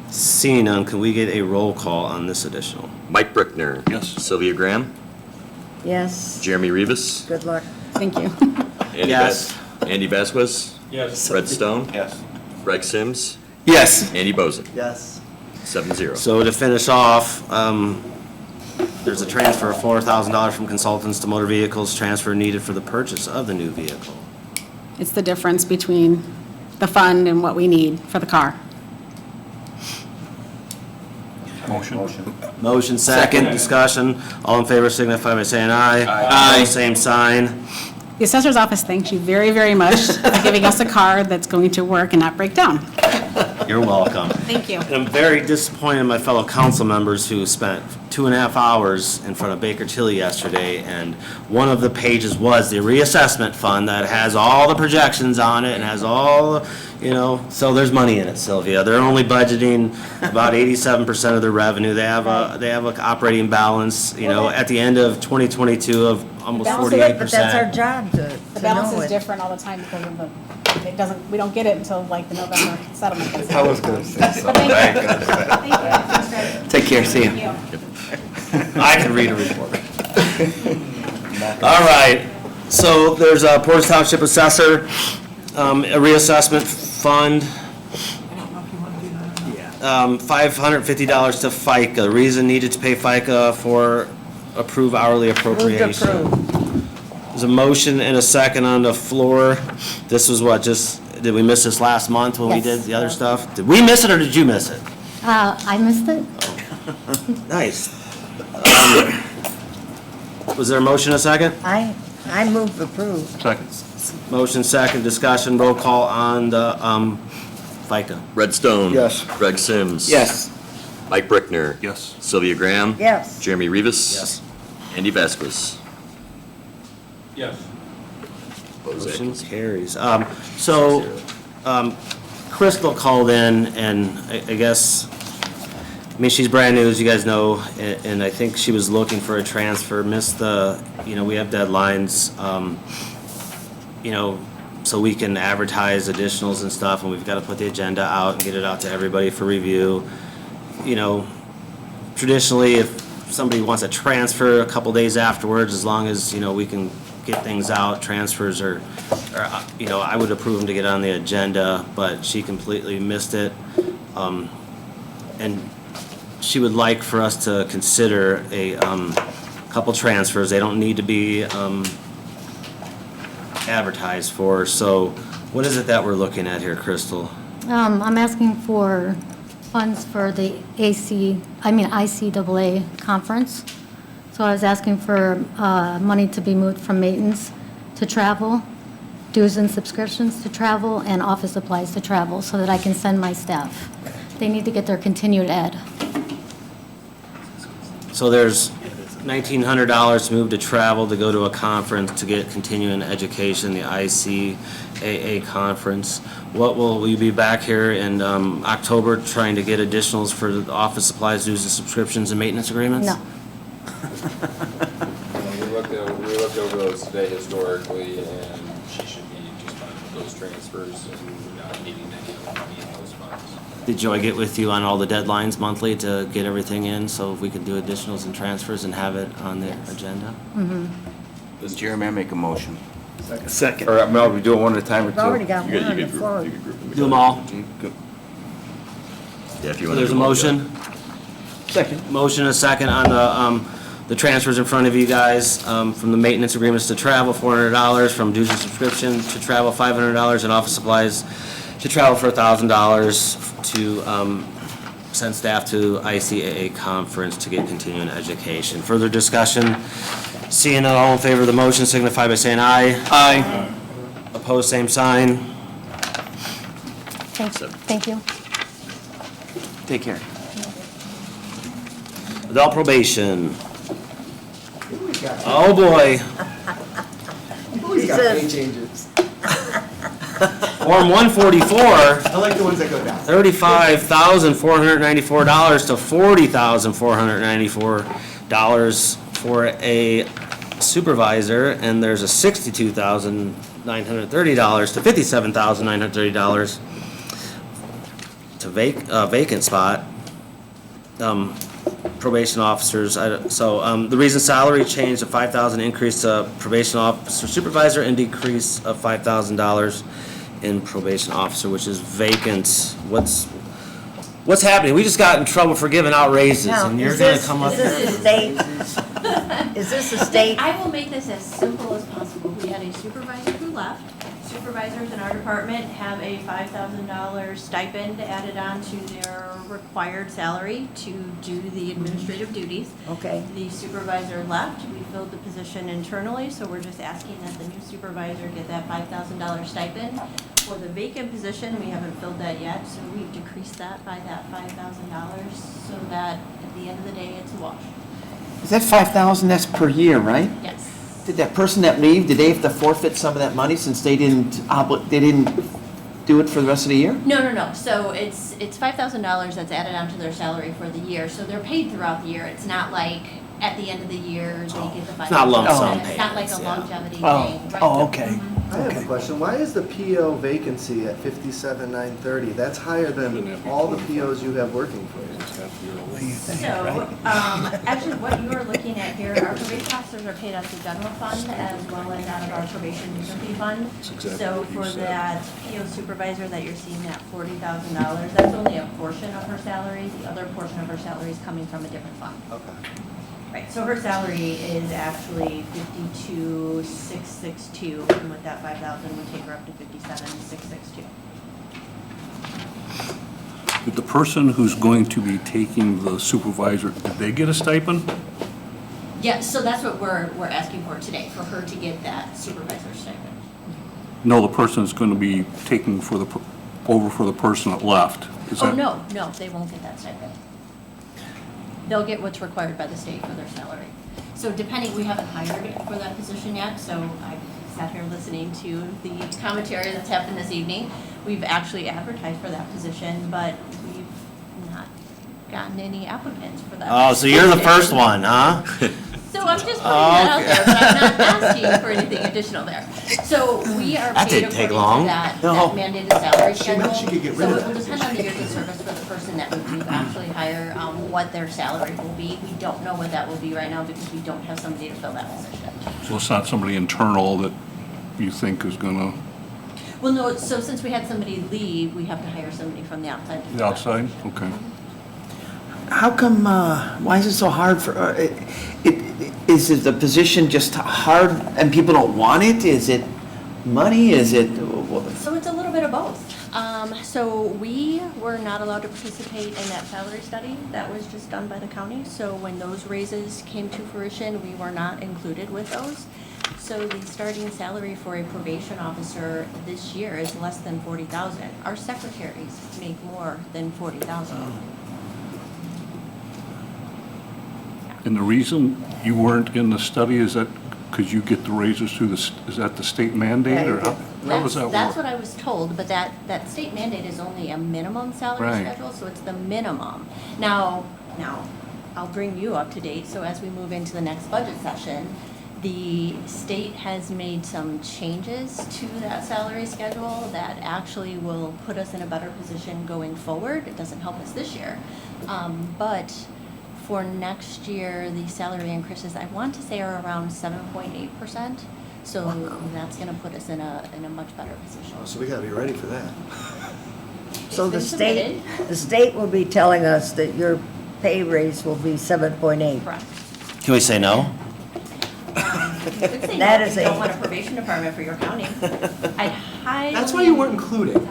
Seeing none, can we get a roll call on this additional? Mike Brickner? Yes. Sylvia Graham? Yes, Jeremy Rivas? good luck. Thank you. Andy Yes. Andy Vasquez? Yes. Red Stone? Yes. Greg Sims? Yes. Andy Bozak? Yes. 7-0. So to finish off, there's a transfer of $4,000 from consultants to motor vehicles, transfer needed for the purchase of the new vehicle. It's the difference between the fund and what we need for the car. Motion? Motion second, discussion, all in favor signify by saying aye. Aye. Same sign. The assessor's office thanks you very, very much for giving us a car that's going to work and not break down. You're welcome. Thank you. And I'm very disappointed in my fellow council members who spent 2.5 hours in front of Baker Tilly yesterday, and one of the pages was the reassessment fund that has all the projections on it and has all, so there's money in it, Sylvia. They're only budgeting about 87% of their revenue. They have a operating balance, at the end of 2022 of almost 48%. But that's our job to The balance know is it. different all the time because of we don't get it until like the November settlement. I was gonna say something. Thank you. Take care, see Thank you. you. I can read a report. All right, so there's a Portage Township Assessor, a reassessment fund. $550 to FICA. The reason needed to pay FICA for approve hourly Move to appropriation. approve. There's a motion and a second on the floor. This was did we miss this last month when we Yes. did the other stuff? Did we miss it or did you miss it? I missed it. Nice. Was there a motion and a second? I move approve. Second. Motion second, discussion, roll call on the FICA. Red Stone? Yes. Greg Sims? Yes. Mike Brickner? Yes. Sylvia Graham? Yes. Jeremy Rivas? Yes. Andy Vasquez? Yes. Motion carries. Crystal called in, and I guess, she's brand new, as you guys know, and I think she was looking for a transfer, missed we have deadlines, so we can advertise additionals and stuff, and we've got to put the agenda out and get it out to everybody for review. Traditionally, if somebody wants a transfer a couple days afterwards, as long as, we can get things out, transfers are, I would approve them to get on the agenda, but she completely missed it. And she would like for us to consider a couple transfers. They don't need to be advertised for. So what is it that we're looking at here, Crystal? I'm asking for funds for the ICAA conference. So I was asking for money to be moved from maintenance to travel. dues and subscriptions to travel and office supplies to travel so that I can send my staff. They need to get their continued ed. So there's $1,900 to move to travel, to go to a conference, to get continuing education, the ICAA conference. What will we be back here in October trying to get additionals for the office supplies, dues and subscriptions and maintenance agreements? No. We looked over those today historically, and she should be just fine with those transfers and not needing any other money in those funds. Did Joy get with you on all the deadlines monthly to get everything in, so if we could do additionals and transfers and have it on the agenda? Does Jeremy make a motion? Second. Or, no, we do it one at a time or two? We've already got You one on the could group- floor. you could group them Do them together. all? Yeah, if you So want to. there's a motion? Second. Motion and a second on the transfers in front of you guys, from the maintenance agreements to travel, $400, from dues and subscription to travel, $500, and office supplies to travel for $1,000, to send staff to ICAA conference to get continuing education. Further discussion? Seeing none, all in favor of the motion signify by saying aye. Aye. Opposed, same sign. Thank you. Take care. Adult probation. Oh, boy. He said, changes. Form 144. I like the ones that go down. $35,494 to $40,494 for a supervisor, and there's a $62,930 to $57,930 to vacant spot. Probation officers, the reason salary changed, a $5,000 increase to probation officer supervisor and decrease of $5,000 in probation officer, which is vacant. What's happening? We just got in trouble for giving out raises, now, and you're is gonna this, come up is here. this a state? Is this a state? I will make this as simple as possible. We had a supervisor who left. Supervisors in our department have a $5,000 stipend added on to their required salary to do the administrative duties. Okay. The supervisor left. We filled the position internally, so we're just asking that the new supervisor get that $5,000 stipend. For the vacant position, we haven't filled that yet, so we've decreased that by that $5,000 so that at the end of the day, it's a wash. Is that 5,000, that's per year, right? Yes. Did that person that leave, did they have to forfeit some of that money since they didn't do it for the rest of the year? No. So it's $5,000 that's added onto their salary for the year. So they're paid throughout the year. It's not like at the end of the year they get the $5,000. It's not lump sum It's not like a payments, yeah. longevity Oh, thing. Right? oh, okay. I have a question. Why is the PO vacancy at 57,930? That's higher than all the POs you have working for you. So, actually, what you are looking at here, our probation officers are paid out of the general fund as well as out of our probation user fee fund. So for that PO supervisor that you're seeing at $40,000, that's only a portion of her salary. The other portion of her salary is coming from a different fund. Okay. Right, so her salary is actually $52,662, and with that $5,000 would take her up to $57,662. Did the person who's going to be taking the supervisor, did they get a stipend? Yeah, so that's what we're asking for today, for her to get that supervisor stipend. No, the person is going to be taking over for the person that left. Is Oh, that- no, they won't get that stipend. They'll get what's required by the state for their salary. So depending, we haven't hired for that position yet, so I sat here listening to the commentary that's happened this evening. We've actually advertised for that position, but we've not gotten any applicants for that. Oh, so you're the position. first one, huh? So I'm just putting that out there, but I'm not asking for anything additional there. So we are That paid didn't take according to long. that No. mandated salary schedule. she could get rid So of it will that depend on the years of service for the person that we do actually hire, what their salary will be. We don't know what that will be right now because we don't have somebody to fill that position. So it's not somebody internal that you think is going to, Well, no, so since we had somebody leave, we have to hire somebody from the outside. to fill the that outside? position. Okay. How come, why is it so hard for, is it the position just hard and people don't want it? Is it money? Is it? So it's a little bit of both. So we were not allowed to participate in that salary study that was just done by the county. So when those raises came to fruition, we were not included with those. So the starting salary for a probation officer this year is less than 40,000. Our secretaries make more than 40,000. And the reason you weren't in the study, is that because you get the raises through the, is that the state mandate, or how does that work? That's what I was told, but that state mandate is only a minimum salary Right. schedule, so it's the minimum. Now, I'll bring you up to date, so as we move into the next budget session, the state has made some changes to that salary schedule that actually will put us in a better position going forward. It doesn't help us this year. But for next year, the salary increases, I want to say, are around 7.8%. So that's gonna put us in a much better position. So we gotta be ready for that. So the It's been state will be telling us that your pay raise will be 7.8. Correct. Can we say no? You could say That no, is if you a- don't want a probation department for your county. I highly. That's why you weren't included.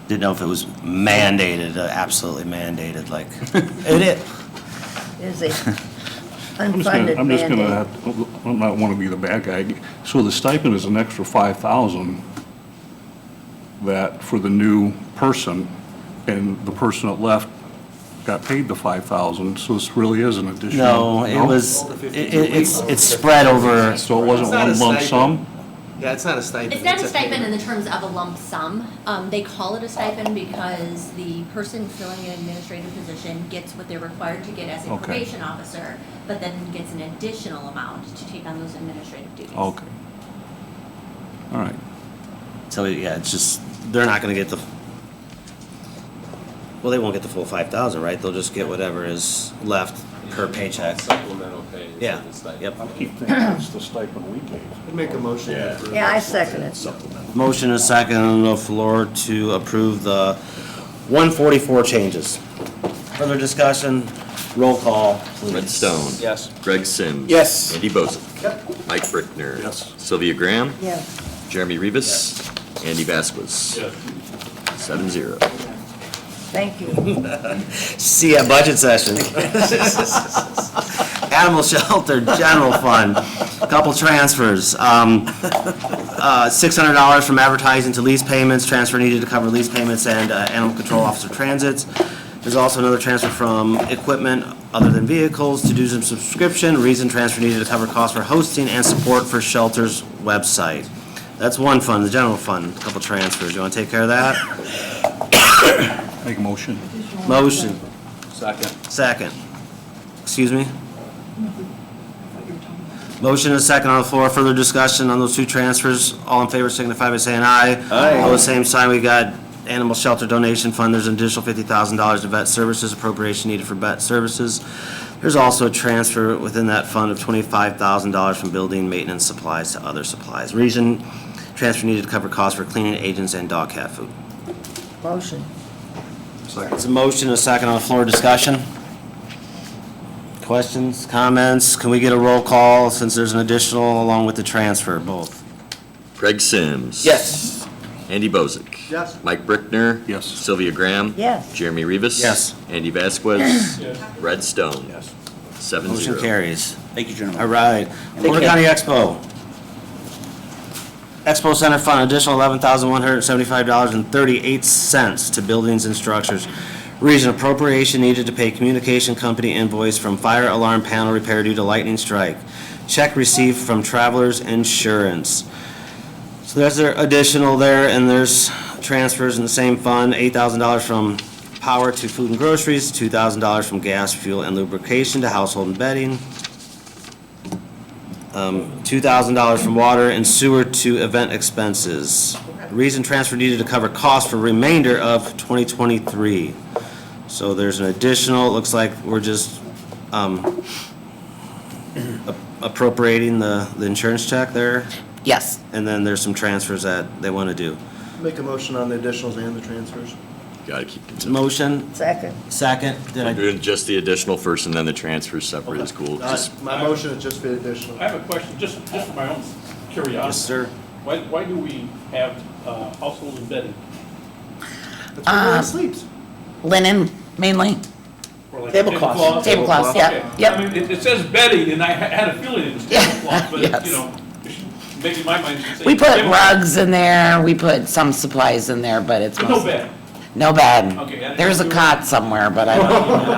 Didn't know if it was mandated, absolutely mandated, like, it is. Is a unfunded I'm just gonna mandate. have, I not want to be the bad guy. So the stipend is an extra 5,000 that for the new person, and the person that left got paid the 5,000, so this really is an additional. No, it was, it's spread over, So it wasn't It's not a one lump stipend. sum? Yeah, it's not a stipend. It's not a a stipend in payment. the terms of a lump sum. They call it a stipend because the person filling an administrative position gets what they're required to get as a Okay. probation officer, but then gets an additional amount to take on those administrative duties. Okay. All right. so, yeah, it's just, they're not gonna get the, well, they won't get the full 5,000, right? They'll just get whatever is left per paycheck. Supplemental pay instead Yeah, of the stipend. yep. I keep thinking it's the stipend we gave. I'd make a motion. to approve. Yeah, I second it. Motion is second on the floor to approve the 144 changes. Further discussion, roll call, please. Red Stone. Yes. Greg Sims. Yes. Andy Bozak. Mike Brickner. Yes. Sylvia Graham. Yes. Jeremy Rivas. Andy Vasquez. Yes. 7-0. Thank you. See you at budget session. Animal shelter, general fund, couple transfers. $600 from advertising to lease payments, transfer needed to cover lease payments and animal control officer transits. There's also another transfer from equipment other than vehicles to dues and subscription. Reason transfer needed to cover costs for hosting and support for shelter's website. That's one fund, the general fund, a couple transfers. You want to take care of that? Make a motion. Motion. Second. Second. Excuse me? Motion and second on the floor. Further discussion on those two transfers. All in favor signify by saying aye. Aye. All the same sign, we got animal shelter donation fund. There's an additional $50,000 to vet services, appropriation needed for vet services. There's also a transfer within that fund of $25,000 from building maintenance supplies to other supplies. Reason, transfer needed to cover costs for cleaning agents and dog cat food. Motion. It's a motion, a second on the floor, discussion? Questions, comments? Can we get a roll call since there's an additional along with the transfer, both? Greg Sims. Yes. Andy Bozak. Yes. Mike Brickner. Yes. Sylvia Graham. Yes. Jeremy Rivas. Yes. Andy Vasquez. Yes. Red Stone. Yes. 7-0. Motion carries. Thank you, gentlemen. All right. Porter County Expo. Expo Center Fund, additional $11,175.38 to buildings and structures. Reason appropriation needed to pay communication company invoice from fire alarm panel repair due to lightning strike. Check received from Travelers Insurance. So there's their additional there, and there's transfers in the same fund, $8,000 from power to food and groceries, $2,000 from gas, fuel, and lubrication to household and bedding, $2,000 from water and sewer to event expenses. Reason transfer needed to cover costs for remainder of 2023. So there's an additional, it looks like we're just appropriating the insurance check there, Yes. and then there's some transfers that they want to do. Make a motion on the additionals and the transfers. Gotta keep it simple. Motion, Second. second, did We're I? doing just the additional first and then the transfers separate is cool. Just My motion is just for the additional. I have a question, just for my own curiosity. Yes, sir. Why do we have household and bedding? That's where everyone sleeps. Linen, mainly. For like Tablecloth? Tablecloths, Okay. yeah, I mean, it says bedding, and I had a feeling it was tablecloth, but, Yes. you know, maybe in my mind it should say. We put tablecloth. rugs in there, we put some supplies in there, but it's But no mostly. bed. No bed. Okay. There's a cot somewhere, but I don't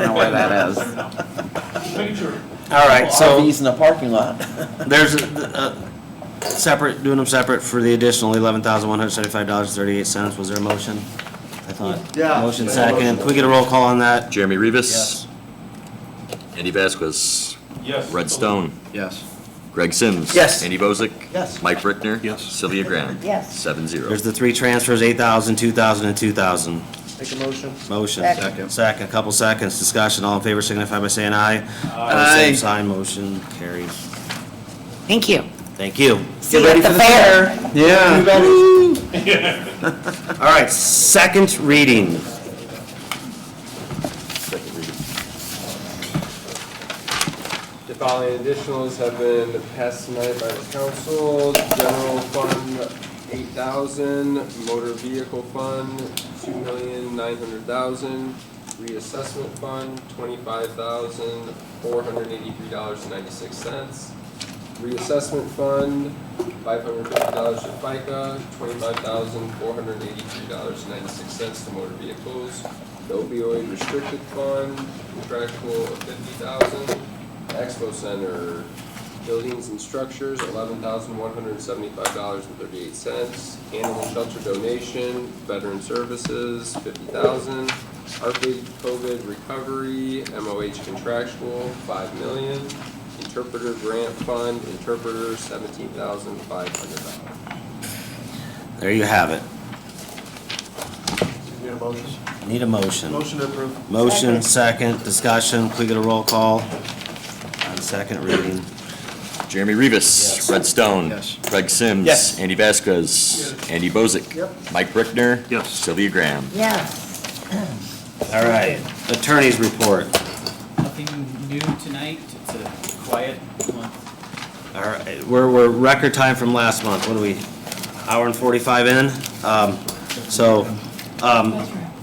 know where that is. Just making sure. All right, so RVs in the parking lot. there's a separate, doing them separate for the additional $11,175.38. Was there a motion? I thought. Yeah. Motion second. Can we get a roll call on that? Jeremy Rivas. Andy Vasquez. Yes. Red Stone. Yes. Greg Sims. Yes. Andy Bozak. Yes. Mike Brickner. Yes. Sylvia Graham. Yes. 7-0. There's the three transfers, 8,000, 2,000, and 2,000. Make a motion. Motion. Second. Second, couple seconds, discussion, all in favor signify by saying aye. Aye. Same sign, motion carries. Thank you. Thank you. See you at the fair. Yeah. All right, second reading. The following additionals have been passed tonight by the council. General fund, 8,000. Motor vehicle fund, 2,900,000. Reassessment fund, $25,483.96. Reassessment fund, $550 to FICA, $25,483.96 to motor vehicles. The opioid restricted fund, contractual of $50,000. Expo Center, buildings and structures, $11,175.38. Animal shelter donation, veteran services, $50,000. ARPA COVID recovery, MOH contractual, $5 million. Interpreter grant fund, interpreter, $17,500. There you have it. Need a motion? Need a motion. Motion to approve. Motion, second, discussion, can we get a roll call on second reading? Jeremy Rivas. Red Stone. Yes. Greg Sims. Yes. Andy Vasquez. Andy Bozak. Yep. Mike Brickner. Yes. Sylvia Graham. Yes. All right, attorney's report. Nothing new tonight, it's a quiet month. All right, we're record time from last month, what are we, hour and 45 in?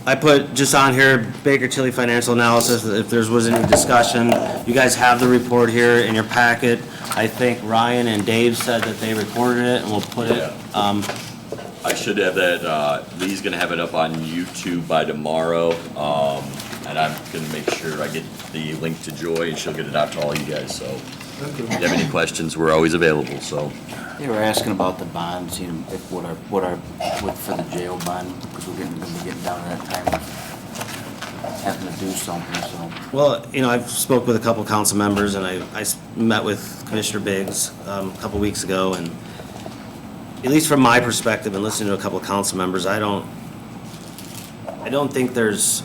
I put just on here Baker Tilly financial analysis, if there was any discussion. You guys have the report here in your packet. I think Ryan and Dave said that they recorded it, and we'll put it, I should have that, Lee's gonna have it up on YouTube by tomorrow, and I'm gonna make sure I get the link to Joy, and she'll get it out to all you guys, so. If you have any questions, we're always available, so. They were asking about the bond, seeing if for the jail bond, because we're gonna be getting down to that time of having to do something, so. well, I've spoke with a couple council members, and I met with Commissioner Biggs a couple weeks ago, and at least from my perspective and listening to a couple of council members, I don't think there's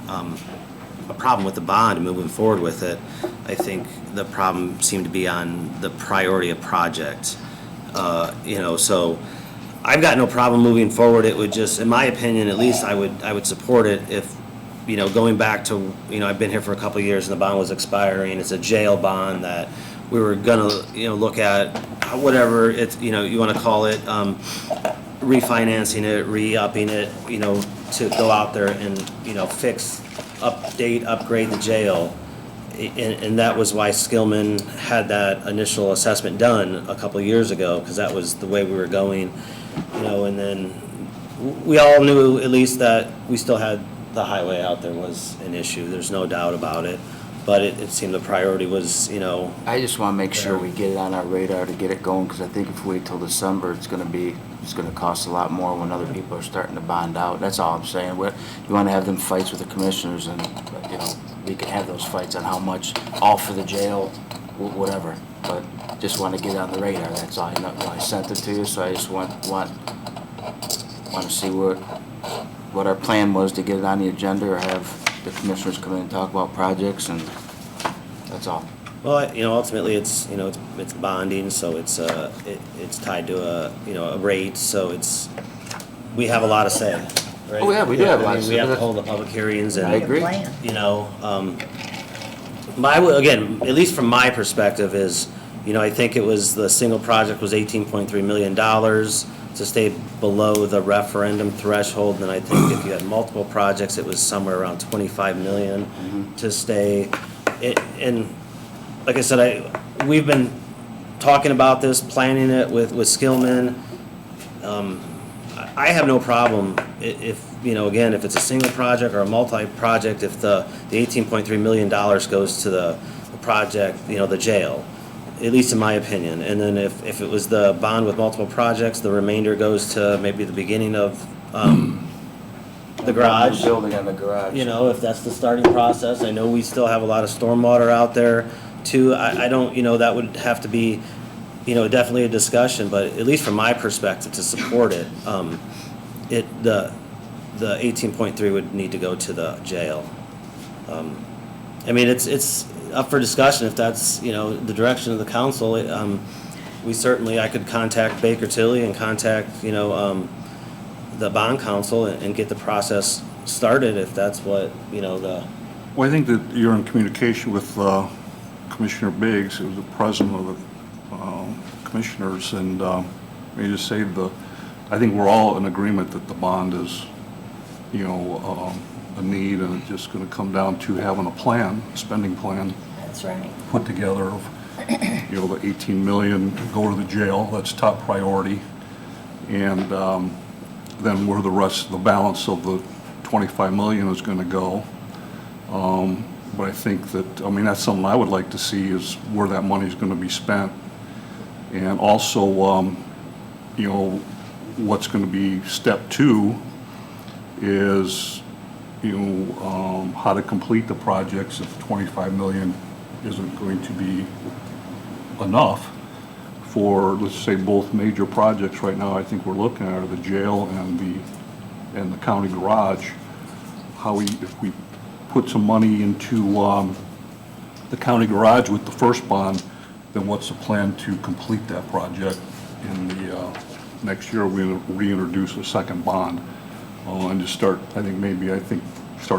a problem with the bond and moving forward with it. I think the problem seemed to be on the priority of project. So I've got no problem moving forward. It would just, in my opinion, at least I would support it if, going back to, I've been here for a couple of years and the bond was expiring. It's a jail bond that we were gonna, look at, whatever it's, you wanna call it, refinancing it, re-upping it, to go out there and, fix, upgrade the jail. And that was why Skillman had that initial assessment done a couple of years ago, because that was the way we were going, and then we all knew at least that we still had the highway out there was an issue, there's no doubt about it. But it seemed the priority was, I just wanna make sure we get it on our radar to get it going, because I think if we wait till December, it's gonna cost a lot more when other people are starting to bond out. That's all I'm saying. You wanna have them fights with the commissioners, and, we can have those fights on how much, all for the jail, whatever. But just wanna get it on the radar, that's all. I sent it to you, so I just wanna see what our plan was to get it on the agenda, or have the commissioners come in and talk about projects, and that's all. well, ultimately it's, it's bonding, so it's tied to a rate, so we have a lot of say, right? Oh, yeah, we do have a lot of say. We have to hold the public hearings and. I agree. Again, at least from my perspective is, I think it was, the single project was $18.3 million. to stay below the referendum threshold. And I think if you had multiple projects, it was somewhere around 25 million to stay. And like I said, we've been talking about this, planning it with Skillman. I have no problem if, you know, again, if it's a single project or a multi-project, if the $18.3 million goes to the project, you know, the jail, at least in my opinion. And then if it was the bond with multiple projects, the remainder goes to maybe the beginning of the garage. Building on the garage. You know, if that's the starting process. I know we still have a lot of stormwater out there too. I don't, you know, that would have to be, you know, definitely a discussion, but at least from my perspective, to support it, the 18.3 would need to go to the jail. I mean, it's up for discussion if that's, you know, the direction of the council. I could contact Baker Tilly and contact, you know, the bond council and get the process started if that's what, you know, Well, I think that you're in communication with Commissioner Biggs, who's the president of the commissioners, and let me just say I think we're all in agreement that the bond is, you know, a need, and it's just going to come down to having a plan, a spending plan. That's right. Put together of, you know, the 18 million go to the jail. That's top priority, and then where the balance of the 25 million is going to go. But I think that, I mean, that's something I would like to see, is where that money is going to be spent. And also, you know, what's going to be step 2 is, you know, how to complete the projects if 25 million isn't going to be enough for, let's say, both major projects right now. I think we're looking at are the jail and the county garage. If we put some money into the county garage with the first bond, then what's the plan to complete that project in the next year? We reintroduce a second bond and just start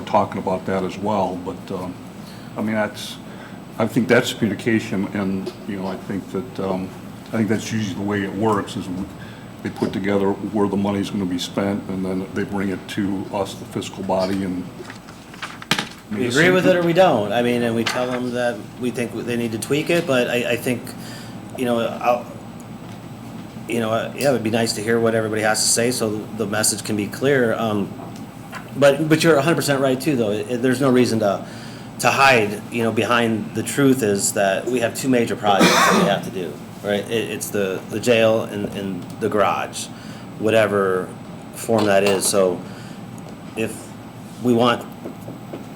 talking about that as well. But I mean, I think that's communication, and you know, I think that's usually the way it works, is they put together where the money's going to be spent, and then they bring it to us, the fiscal body, and we agree with it or we don't. I mean, and we tell them that we think they need to tweak it, but I think, you know, yeah, it would be nice to hear what everybody has to say so the message can be clear. But you're 100% right too, though. There's no reason to hide, you know, behind the truth is that we have 2 major projects that we have to do, right? It's the jail and the garage, whatever form that is. So if we want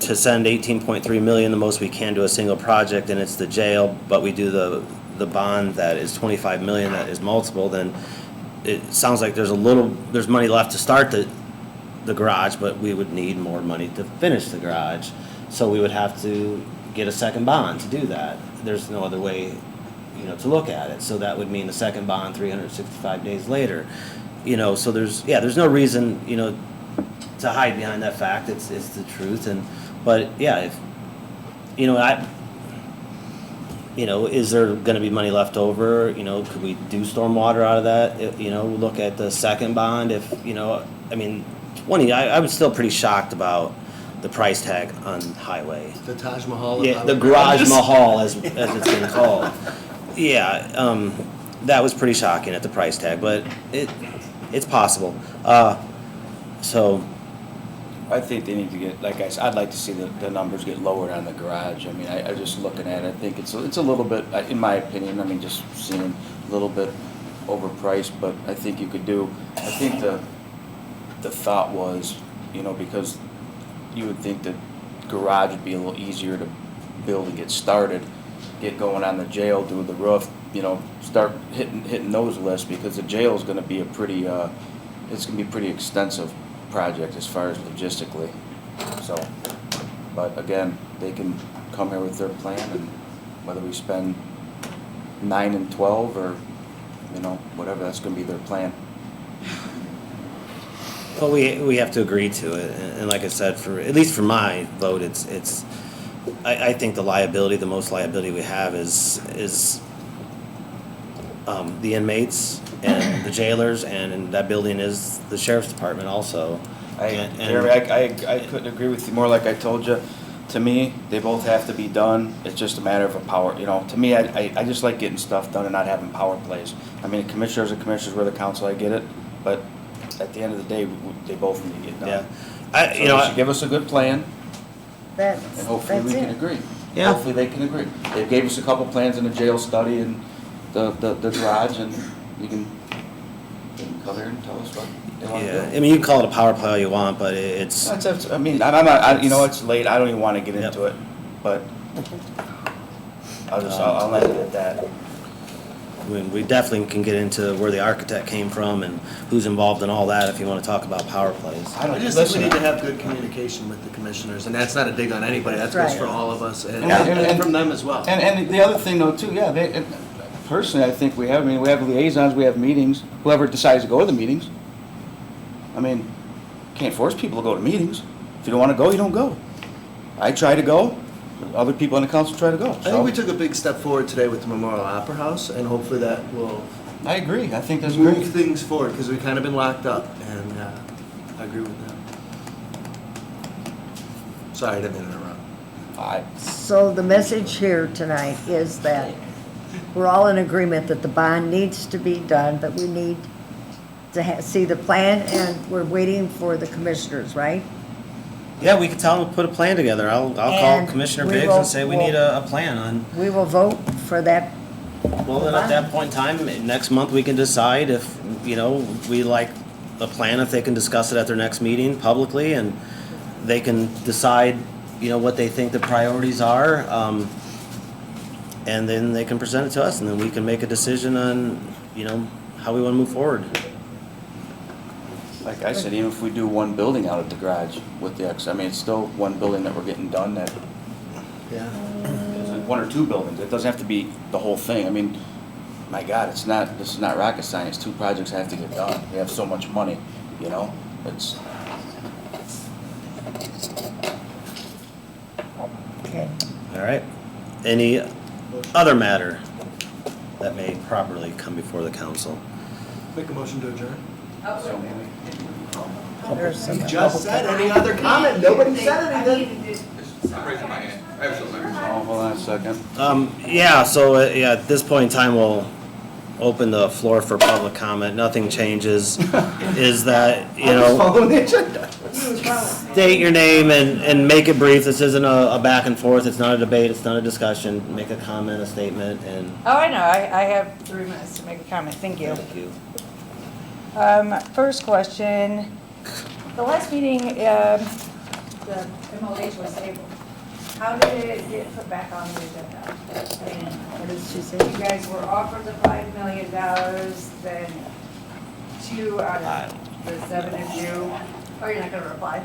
to send 18.3 million, the most we can, to a single project, and it's the jail, but we do the bond that is 25 million, that is multiple, then it sounds like there's money left to start the garage, but we would need more money to finish the garage. So we would have to get a second bond to do that. There's no other way, you know, to look at it. So that would mean a second bond 365 days later. You know, so there's no reason, you know, to hide behind that fact. It's the truth. But yeah, if, you know, is there going to be money left over? You know, could we do stormwater out of that? You know, look at the second bond. If, you know, I mean, I was still pretty shocked about the price tag on highway. The Taj Mahal. Yeah, the Garage Mahal, as it's been called. Yeah, that was pretty shocking at the price tag, but it's possible. So. I think they need to get, like I said, I'd like to see the numbers get lowered on the garage. I mean, I just looking at it, I think it's a little bit, in my opinion, I mean, just seeing a little bit overpriced, but I think you could do, I think the thought was, you know, because you would think that garage would be a little easier to build and get started, get going on the jail, do the roof, you know, start hitting those lists, because the jail is gonna be it's gonna be pretty extensive project as far as logistically. So, but again, they can come here with their plan, and whether we spend 9 and 12 or, you know, whatever, that's gonna be their plan. Well, we have to agree to it, and like I said, at least for my vote, I think the most liability we have is the inmates and the jailers, and that building is the sheriff's department also. And- Jeremy, I couldn't agree with you more. Like I told you, to me, they both have to be done. It's just a matter of a power, you know, to me, I just like getting stuff done and not having power plays. I mean, commissioners are commissioners, we're the council, I get it, but at the end of the day, they both need to get done. Yeah. So they should give us a good plan, That's, and hopefully we that's can it. agree. Yeah. Hopefully they can agree. They gave us a couple plans in the jail study and the garage, and you can come here and tell us what they want to do. Yeah, I mean, you can call it a power play all you want, but it's, I mean, I'm not, you know, it's late, I don't even wanna get Yep. into it, but I'll let it at that. I mean, we definitely can get into where the architect came from and who's involved in all that if you want to talk about power plays. I don't, I just think we need to have good communication with the commissioners, and that's not a dig on anybody, that's Right. goes for all of us, and Yeah. and from them as well. And the other thing though too, yeah, personally, I think we have liaisons, we have meetings, whoever decides to go to the meetings. I mean, can't force people to go to meetings. If you don't wanna go, you don't go. I try to go, other people on the council try to go, I think so. we took a big step forward today with the Memorial Opera House, and hopefully that will I agree, I think that's move great. things forward, because we've kind of been locked up, and I agree with that. Sorry, I didn't mean to interrupt. So the message here tonight is that we're all in agreement that the bond needs to be done, but we need to see the plan, and we're waiting for the commissioners, right? Yeah, we can tell them to put a plan together. I'll call And Commissioner we Biggs will- and say we need a plan on, We will vote for that. well, then at that point in time, next month, we can decide if, you know, we like a plan, if they can discuss it at their next meeting publicly, and they can decide, you know, what they think the priorities are, and then they can present it to us, and then we can make a decision on, you know, how we want to move forward. Like I said, even if we do one building out at the garage with the I mean, it's still one building that we're getting done that, Yeah. one or two buildings, it doesn't have to be the whole thing. I mean, my God, this is not rocket science, 2 projects have to get done. We have so much money, you know, it's. Okay. All right. Any other matter that may properly come before the council? Make a motion to adjourn. There's some- You just said any other comment, nobody said anything. Oh, hold on a second. Yeah, so, yeah, at this point in time, we'll open the floor for public comment. Nothing changes. Is that, you know, Following the agenda. state your name and make it brief. This isn't a back and forth. It's not a debate. It's not a discussion. Make a comment, a statement, and Oh, I know, I have 3 minutes to make a comment, thank you. thank you. First question, the last meeting, the MOH was tabled. How did it get put back on the agenda? I mean, What did she say? you guys were offered the $5 million, then 2 out of the 7 of you, oh, you're not gonna reply?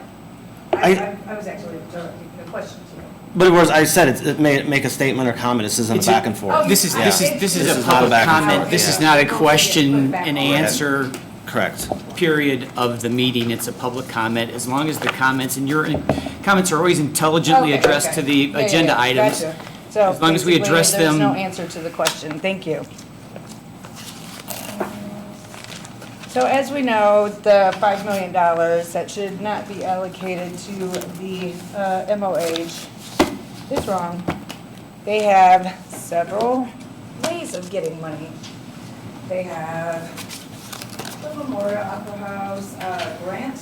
I was actually directing the question to you. But it was, I said, it may make a statement or comment. This isn't a back and forth. This is, this is, this This is a is not a public back and comment, forth, this is yeah. not a question and answer Correct. period of the meeting, it's a public comment, as long as the comments, and your comments are always intelligently Okay, addressed okay. to the Yeah, agenda yeah, items. gotcha. So As long as we basically, address there's them. no answer to the question, thank you. So as we know, the $5 million that should not be allocated to the MOH is wrong. They have several ways of getting money. They have the Memorial Opera House grant.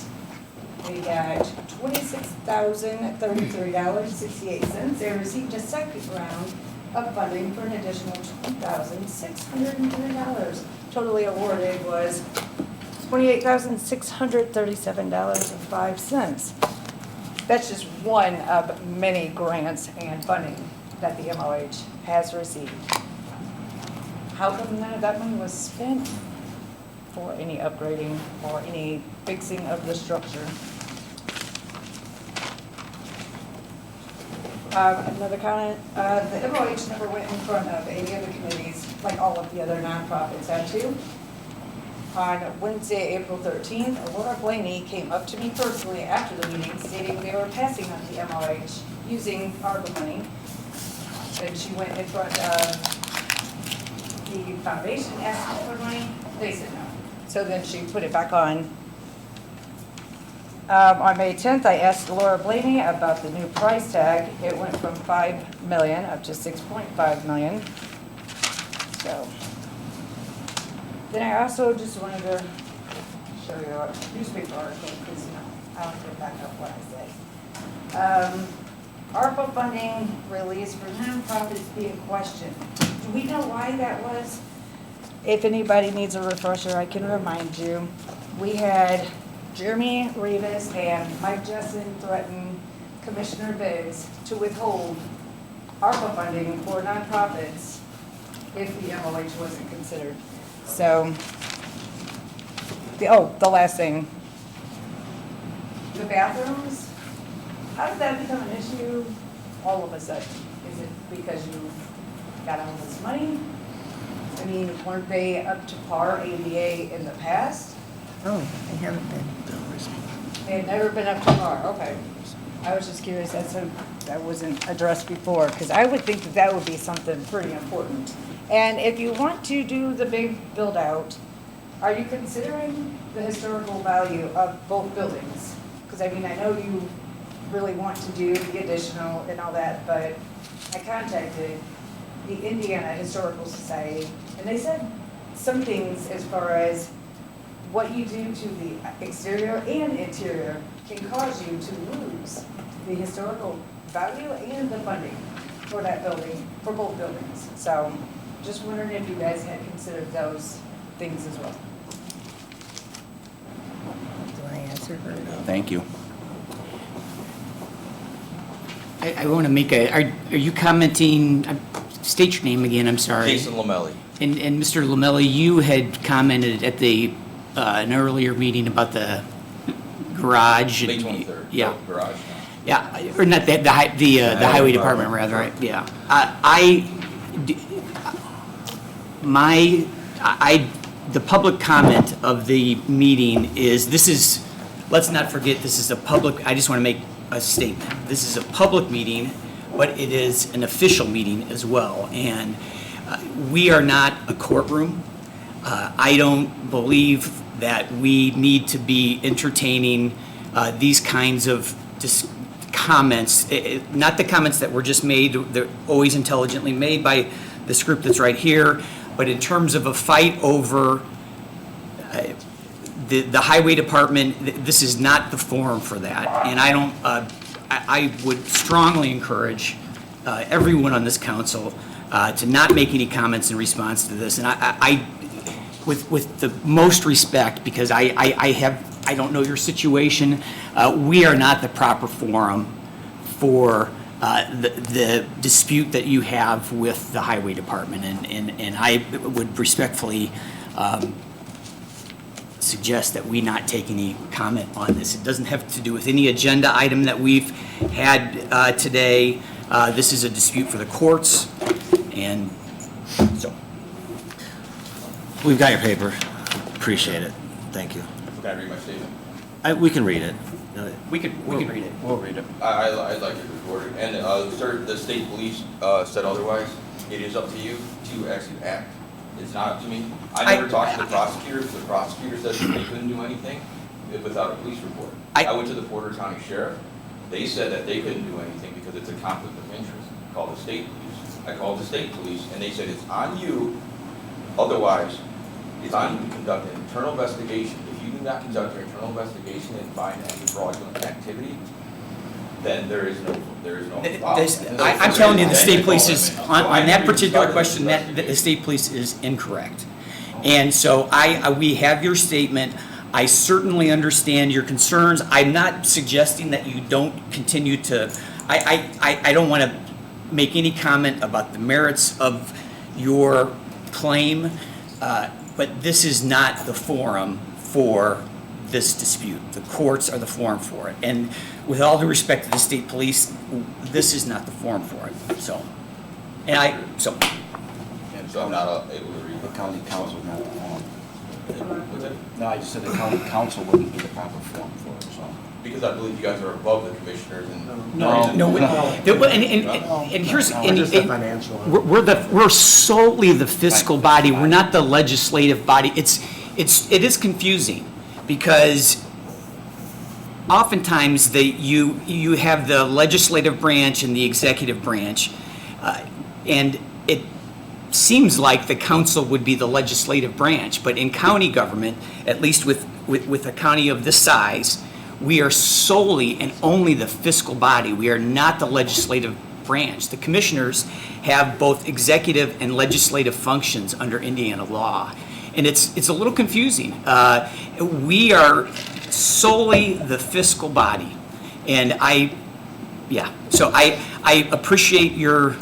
They got $26,033.68. They received a second round of funding for an additional $20,630. Totally awarded was $28,637.05. That's just one of many grants and funding that the MOH has received. How come none of that money was spent for any upgrading or any fixing of the structure? Another comment, the MOH never went in front of any of the committees, like all of the other nonprofits had to. On Wednesday, April 13th, Aurora Blaney came up to me personally after the meeting stating they were passing on the MOH using ARPA money. And she went in front of the foundation asked for money, they said no. So then she put it back on. On May 10th, I asked Laura Blaney about the new price tag. It went from 5 million up to 6.5 million. So, then I also just wanted to show you a newspaper article, because I want to back up what I say. ARPA funding release for nonprofits being questioned. Do we know why that was? If anybody needs a refresher, I can remind you. We had Jeremy Rivas and Mike Jessen threaten Commissioner Biggs to withhold ARPA funding for nonprofits if the MOH wasn't considered. So, the last thing. The bathrooms, how did that become an issue all of a sudden? Is it because you got all this money? I mean, weren't they up to par ADA in the past? Oh, they haven't been. They had never been up to par, okay. I was just curious, that wasn't addressed before, because I would think that that would be something pretty important. And if you want to do the big build-out, are you considering the historical value of both buildings? Because I mean, I know you really want to do the additional and all that, but I contacted the Indiana Historical Society, and they said some things as far as what you do to the exterior and interior can cause you to lose the historical value and the funding for that building, for both buildings. So just wondering if you guys had considered those things as well. Do I answer her? Thank you. I want to make are you commenting, state your name again, I'm sorry. Jason Lamelli. And Mr. Lamelli, you had commented at the, an earlier meeting about the garage. May and- 23rd. Yeah. No, garage. Yeah, or not that, the highway department rather, right, yeah. The public comment of the meeting is, let's not forget, this is a public, I just want to make a statement. This is a public meeting, but it is an official meeting as well. And we are not a courtroom. I don't believe that we need to be entertaining these kinds of comments, not the comments that were just made, they're always intelligently made by this group that's right here, but in terms of a fight over the highway department, this is not the forum for that. And I would strongly encourage everyone on this council to not make any comments in response to this. And I with the most respect, because I don't know your situation, we are not the proper forum for the dispute that you have with the highway department. And I would respectfully suggest that we not take any comment on this. It doesn't have to do with any agenda item that we've had today. This is a dispute for the courts, and so. We've got your paper. Appreciate it. Thank you. Can I read my statement? We can read it. We can read it. We'll read it. I'd like it recorded. And, sir, the state police said otherwise. It is up to you to actually act. It's not up to me. I never talked to the prosecutors. The prosecutor said that they couldn't do anything without a police report. I went to the Porter County Sheriff. They said that they couldn't do anything because it's a conflict of interest. Called the state police. I called the state police, and they said it's on you. Otherwise, it's on you to conduct an internal investigation. If you do not conduct an internal investigation and find any fraudulent activity, then there is no I'm telling you, the state police is, on that particular question, that the state police is incorrect. And so we have your statement. I certainly understand your concerns. I'm not suggesting that you don't continue to, I don't want to make any comment about the merits of your claim, but this is not the forum for this dispute. The courts are the forum for it. And with all due respect to the state police, this is not the forum for it, so. And so. And so I'm not able to read The county council is not the forum. What's it? No, I just said the county council wouldn't be the proper forum for it, so. because I believe you guys are above the commissioners and. No, and here's, we're solely the fiscal body, we're not the legislative body. It is confusing, because oftentimes you have the legislative branch and the executive branch, and it seems like the council would be the legislative branch, but in county government, at least with a county of this size, we are solely and only the fiscal body. We are not the legislative branch. The commissioners have both executive and legislative functions under Indiana law. And it's a little confusing. We are solely the fiscal body. And so I appreciate you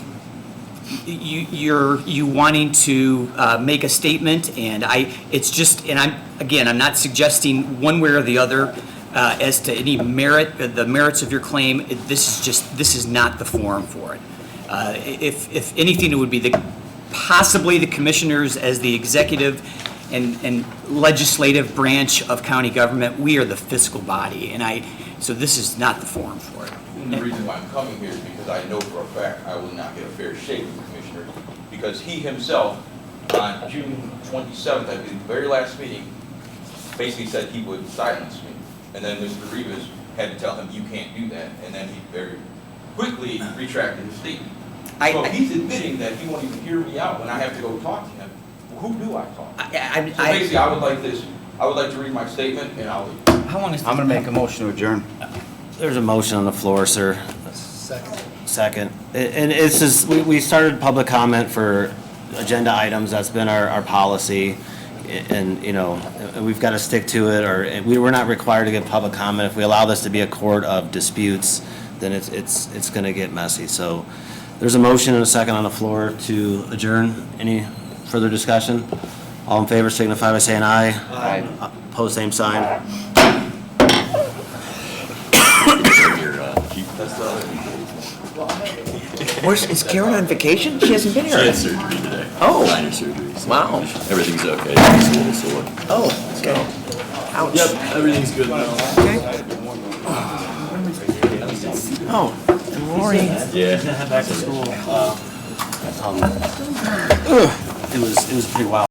wanting to make a statement, and I'm not suggesting one way or the other as to any the merits of your claim. This is not the forum for it. If anything, it would be possibly the commissioners as the executive and legislative branch of county government. We are the fiscal body, so this is not the forum for it. And the reason why I'm coming here is because I know for a fact I will not get a fair shake with the commissioner, because he himself, on June 27th, I believe, the very last meeting, basically said he would silence me. And then Mr. Rivas had to tell him, you can't do that, and then he very quickly retracted his statement. So if he's admitting that he won't even hear me out when I have to go talk to him, who do I talk to? So basically, I would like to read my statement, and I'll leave. How long is this? I'm gonna make a motion to adjourn. There's a motion on the floor, sir. Second. And it's just, we started public comment for agenda items. That's been our policy. And, we've got to stick to it, or we're not required to give public comment. If we allow this to be a court of disputes, then it's going to get messy. So there's a motion and a second on the floor to adjourn. Any further discussion? All in favor signify by saying aye. Aye. Opposed, same sign. Is Karen on vacation? She hasn't been here. She had surgery today. Oh. Minor surgery. So Wow. Everything's okay. She's a little sore. Oh, okay. Ouch. Yep, everything's good now. Okay. Oh, and Lori. Yeah. Back to school. It was pretty wild.